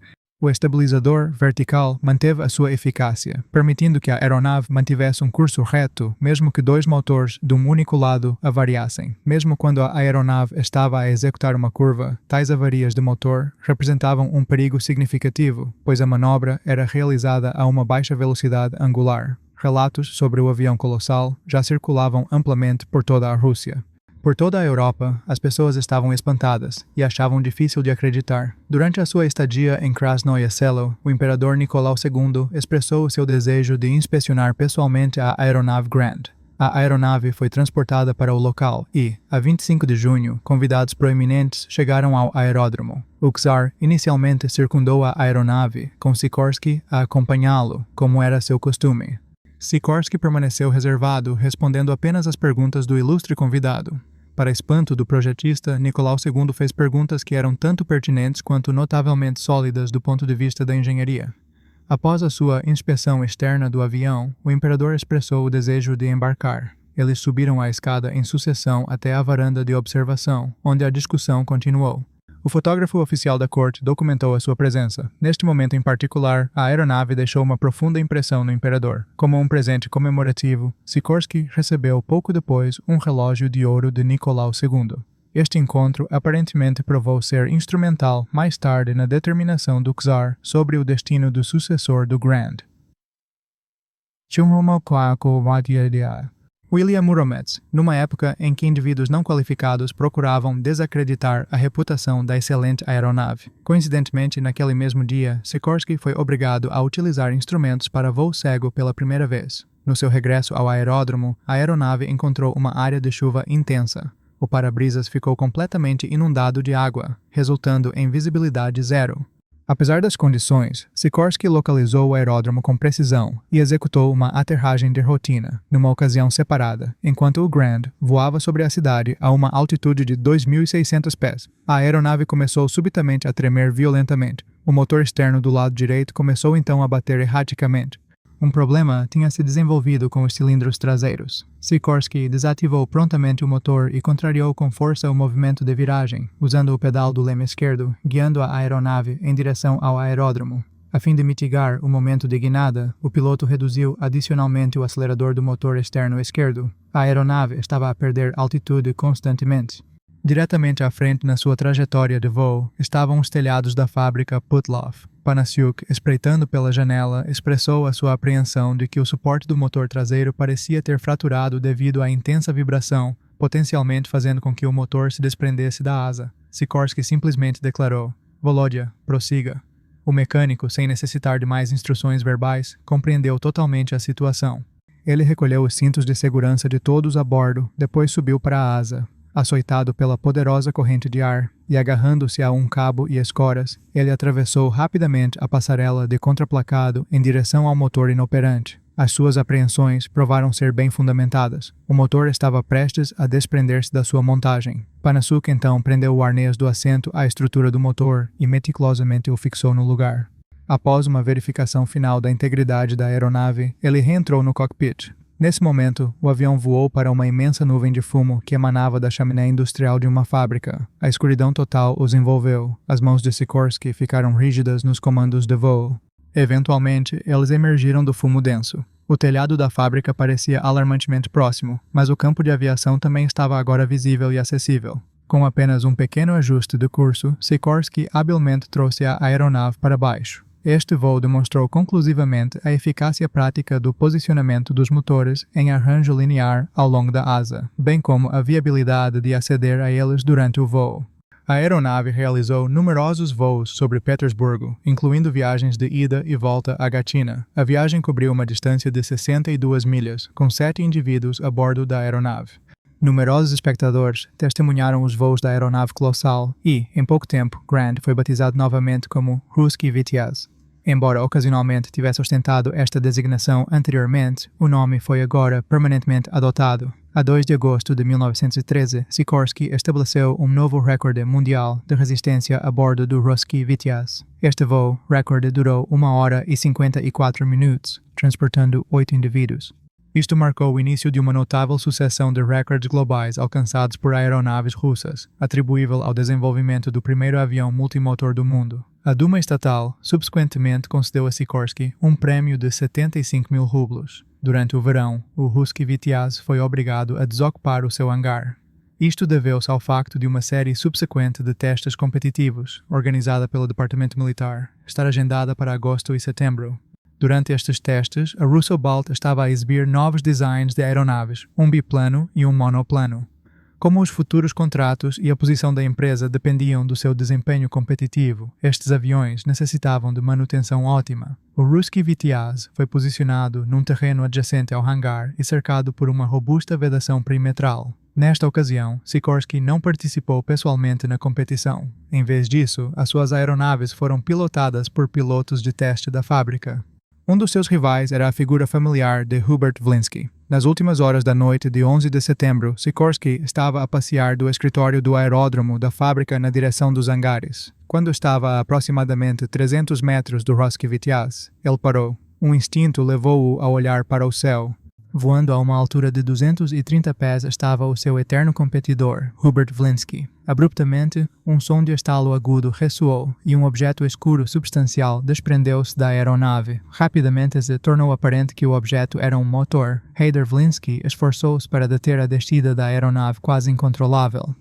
O estabilizador vertical manteve a sua eficácia, permitindo que a aeronave mantivesse um curso reto, mesmo que dois motores de um único lado avariassem. Mesmo quando a aeronave estava a executar uma curva, tais avarias de motor representavam um perigo significativo, pois a manobra era realizada a uma baixa velocidade angular. Relatos sobre o avião colossal já circulavam amplamente por toda a Rússia. Por toda a Europa, as pessoas estavam espantadas e achavam difícil de acreditar. Durante a sua estadia em Krasnoye Selo, o imperador Nicolau II expressou o seu desejo de inspecionar pessoalmente a aeronave Grand. A aeronave foi transportada para o local e, a 25 de junho, convidados proeminentes chegaram ao aeródromo. O czar inicialmente circundou a aeronave, com Sikorsky a acompanhá-lo, como era seu costume. Sikorsky permaneceu reservado, respondendo apenas às perguntas do ilustre convidado. Para espanto do projetista, Nicolau II fez perguntas que eram tanto pertinentes quanto notavelmente sólidas do ponto de vista da engenharia. Após a sua inspeção externa do avião, o imperador expressou o desejo de embarcar. Eles subiram a escada em sucessão até a varanda de observação, onde a discussão continuou. O fotógrafo oficial da corte documentou a sua presença. Neste momento em particular, a aeronave deixou uma profunda impressão no imperador. Como um presente comemorativo, Sikorsky recebeu pouco depois um relógio de ouro de Nicolau II. Este encontro aparentemente provou ser instrumental mais tarde na determinação do czar sobre o destino do sucessor do Grand. William Muromets, numa época em que indivíduos não qualificados procuravam desacreditar a reputação da excelente aeronave. Coincidentemente, naquele mesmo dia, Sikorsky foi obrigado a utilizar instrumentos para voo cego pela primeira vez. No seu regresso ao aeródromo, a aeronave encontrou uma área de chuva intensa. O para-brisas ficou completamente inundado de água, resultando em visibilidade zero. Apesar das condições, Sikorsky localizou o aeródromo com precisão e executou uma aterragem de rotina, numa ocasião separada, enquanto o Grand voava sobre a cidade a uma altitude de 2.600 pés. A aeronave começou subitamente a tremer violentamente. O motor externo do lado direito começou então a bater erraticamente. Um problema tinha se desenvolvido com os cilindros traseiros. Sikorsky desativou prontamente o motor e contrariou com força o movimento de viragem, usando o pedal do leme esquerdo, guiando a aeronave em direção ao aeródromo. A fim de mitigar o momento de guinada, o piloto reduziu adicionalmente o acelerador do motor externo esquerdo. A aeronave estava a perder altitude constantemente. Diretamente à frente na sua trajetória de voo estavam os telhados da fábrica Putlov. Panasiuk, espreitando pela janela, expressou a sua apreensão de que o suporte do motor traseiro parecia ter fraturado devido à intensa vibração, potencialmente fazendo com que o motor se desprendesse da asa. Sikorsky simplesmente declarou: "Volodya, prossiga." O mecânico, sem necessitar de mais instruções verbais, compreendeu totalmente a situação. Ele recolheu os cintos de segurança de todos a bordo, depois subiu para a asa. Açoitado pela poderosa corrente de ar e agarrando-se a um cabo e escoras, ele atravessou rapidamente a passarela de contraplacado em direção ao motor inoperante. As suas apreensões provaram ser bem fundamentadas. O motor estava prestes a desprender-se da sua montagem. Panasiuk então prendeu o arnês do assento à estrutura do motor e meticulosamente o fixou no lugar. Após uma verificação final da integridade da aeronave, ele reentrou no cockpit. Nesse momento, o avião voou para uma imensa nuvem de fumo que emanava da chaminé industrial de uma fábrica. A escuridão total os envolveu. As mãos de Sikorsky ficaram rígidas nos comandos de voo. Eventualmente, eles emergiram do fumo denso. O telhado da fábrica parecia alarmantemente próximo, mas o campo de aviação também estava agora visível e acessível. Com apenas um pequeno ajuste de curso, Sikorsky habilmente trouxe a aeronave para baixo. Este voo demonstrou conclusivamente a eficácia prática do posicionamento dos motores em arranjo linear ao longo da asa, bem como a viabilidade de aceder a eles durante o voo. A aeronave realizou numerosos voos sobre Petersburgo, incluindo viagens de ida e volta a Gatina. A viagem cobriu uma distância de 62 milhas, com 7 indivíduos a bordo da aeronave. Numerosos espectadores testemunharam os voos da aeronave colossal e, em pouco tempo, Grand foi batizado novamente como Ruski Vityaz. Embora ocasionalmente tivesse ostentado esta designação anteriormente, o nome foi agora permanentemente adotado. A 2 de agosto de 1913, Sikorsky estabeleceu um novo recorde mundial de resistência a bordo do Ruski Vityaz. Este voo recorde durou 1 hora e 54 minutos, transportando 8 indivíduos. Isto marcou o início de uma notável sucessão de recordes globais alcançados por aeronaves russas, atribuível ao desenvolvimento do primeiro avião multimotor do mundo. A Duma estatal subsequentemente concedeu a Sikorsky um prêmio de 75 mil rublos. Durante o verão, o Ruski Vityaz foi obrigado a desocupar o seu hangar. Isto deveu-se ao facto de uma série subsequente de testes competitivos, organizada pelo Departamento Militar, estar agendada para agosto e setembro. Durante estes testes, a Russo-Balt estava a exibir novos designs de aeronaves, um biplano e um monoplano. Como os futuros contratos e a posição da empresa dependiam do seu desempenho competitivo, estes aviões necessitavam de manutenção ótima. O Ruski Vityaz foi posicionado num terreno adjacente ao hangar e cercado por uma robusta vedação perimetral. Nesta ocasião, Sikorsky não participou pessoalmente na competição. Em vez disso, as suas aeronaves foram pilotadas por pilotos de teste da fábrica. Um dos seus rivais era a figura familiar de Hubert Vlinsky. Nas últimas horas da noite de 11 de setembro, Sikorsky estava a passear do escritório do aeródromo da fábrica na direção dos hangares. Quando estava a aproximadamente 300 metros do Ruski Vityaz, ele parou. Um instinto levou-o a olhar para o céu. Voando a uma altura de 230 pés estava o seu eterno competidor, Hubert Vlinsky. Abruptamente, um som de estalo agudo ressoou e um objeto escuro substancial desprendeu-se da aeronave. Rapidamente se tornou aparente que o objeto era um motor. Heider Vlinsky esforçou-se para deter a descida da aeronave quase incontrolável.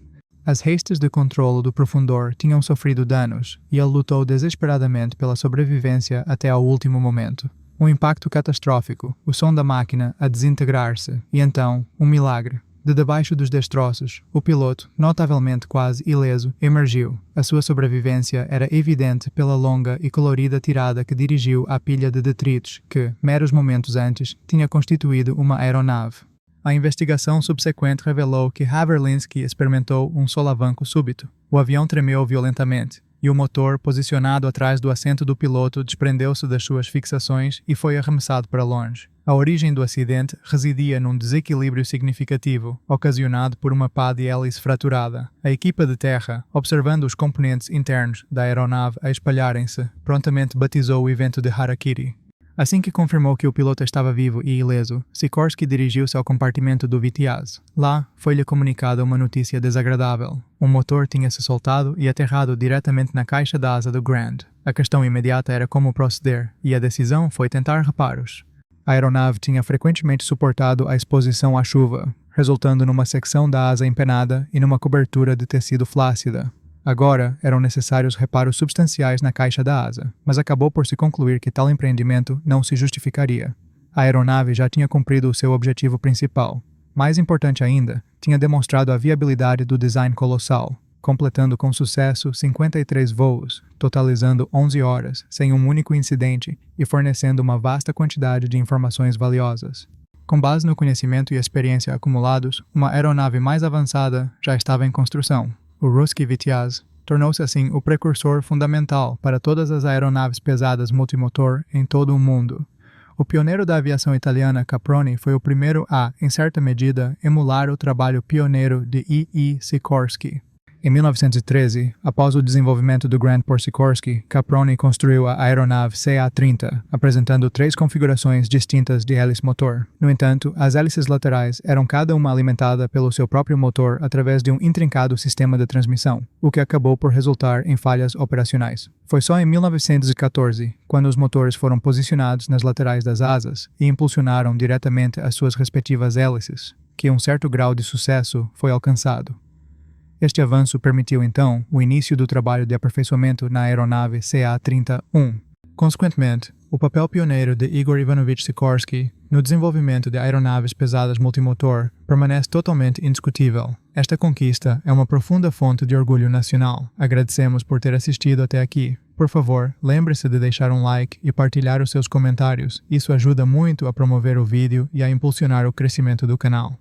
As hastes de controlo do profundor tinham sofrido danos e ele lutou desesperadamente pela sobrevivência até ao último momento. Um impacto catastrófico, o som da máquina a desintegrar-se, e então, um milagre. De debaixo dos destroços, o piloto, notavelmente quase ileso, emergiu. A sua sobrevivência era evidente pela longa e colorida tirada que dirigiu à pilha de detritos que, meros momentos antes, tinha constituído uma aeronave. A investigação subsequente revelou que Haverlinsky experimentou um solavanco súbito. O avião tremeu violentamente, e o motor, posicionado atrás do assento do piloto, desprendeu-se das suas fixações e foi arremessado para longe. A origem do acidente residia num desequilíbrio significativo, ocasionado por uma pá de hélice fraturada. A equipa de terra, observando os componentes internos da aeronave a espalharem-se, prontamente batizou o evento de Harakiri. Assim que confirmou que o piloto estava vivo e ileso, Sikorsky dirigiu-se ao compartimento do Vityaz. Lá, foi-lhe comunicada uma notícia desagradável. Um motor tinha se soltado e aterrado diretamente na caixa da asa do Grand. A questão imediata era como proceder, e a decisão foi tentar reparos. A aeronave tinha frequentemente suportado a exposição à chuva, resultando numa secção da asa empenada e numa cobertura de tecido flácida. Agora, eram necessários reparos substanciais na caixa da asa, mas acabou por se concluir que tal empreendimento não se justificaria. A aeronave já tinha cumprido o seu objetivo principal. Mais importante ainda, tinha demonstrado a viabilidade do design colossal, completando com sucesso 53 voos, totalizando 11 horas, sem um único incidente e fornecendo uma vasta quantidade de informações valiosas. Com base no conhecimento e experiência acumulados, uma aeronave mais avançada já estava em construção. O Ruski Vityaz tornou-se assim o precursor fundamental para todas as aeronaves pesadas multimotor em todo o mundo. O pioneiro da aviação italiana Caproni foi o primeiro a, em certa medida, emular o trabalho pioneiro de I. Sikorsky. Em 1913, após o desenvolvimento do Grand por Sikorsky, Caproni construiu a aeronave CA-30, apresentando 3 configurações distintas de hélice motor. No entanto, as hélices laterais eram cada uma alimentada pelo seu próprio motor através de um intrincado sistema de transmissão, o que acabou por resultar em falhas operacionais. Foi só em 1914, quando os motores foram posicionados nas laterais das asas e impulsionaram diretamente as suas respectivas hélices, que um certo grau de sucesso foi alcançado. Este avanço permitiu, então, o início do trabalho de aperfeiçoamento na aeronave CA-30-1. Consequentemente, o papel pioneiro de Igor Ivanovich Sikorsky no desenvolvimento de aeronaves pesadas multimotor permanece totalmente indiscutível. Esta conquista é uma profunda fonte de orgulho nacional. Agradecemos por ter assistido até aqui. Por favor, lembre-se de deixar um like e partilhar os seus comentários. Isso ajuda muito a promover o vídeo e a impulsionar o crescimento do canal.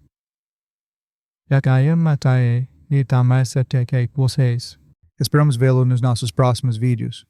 E tá mais até que vocês. Esperamos vê-lo nos nossos próximos vídeos.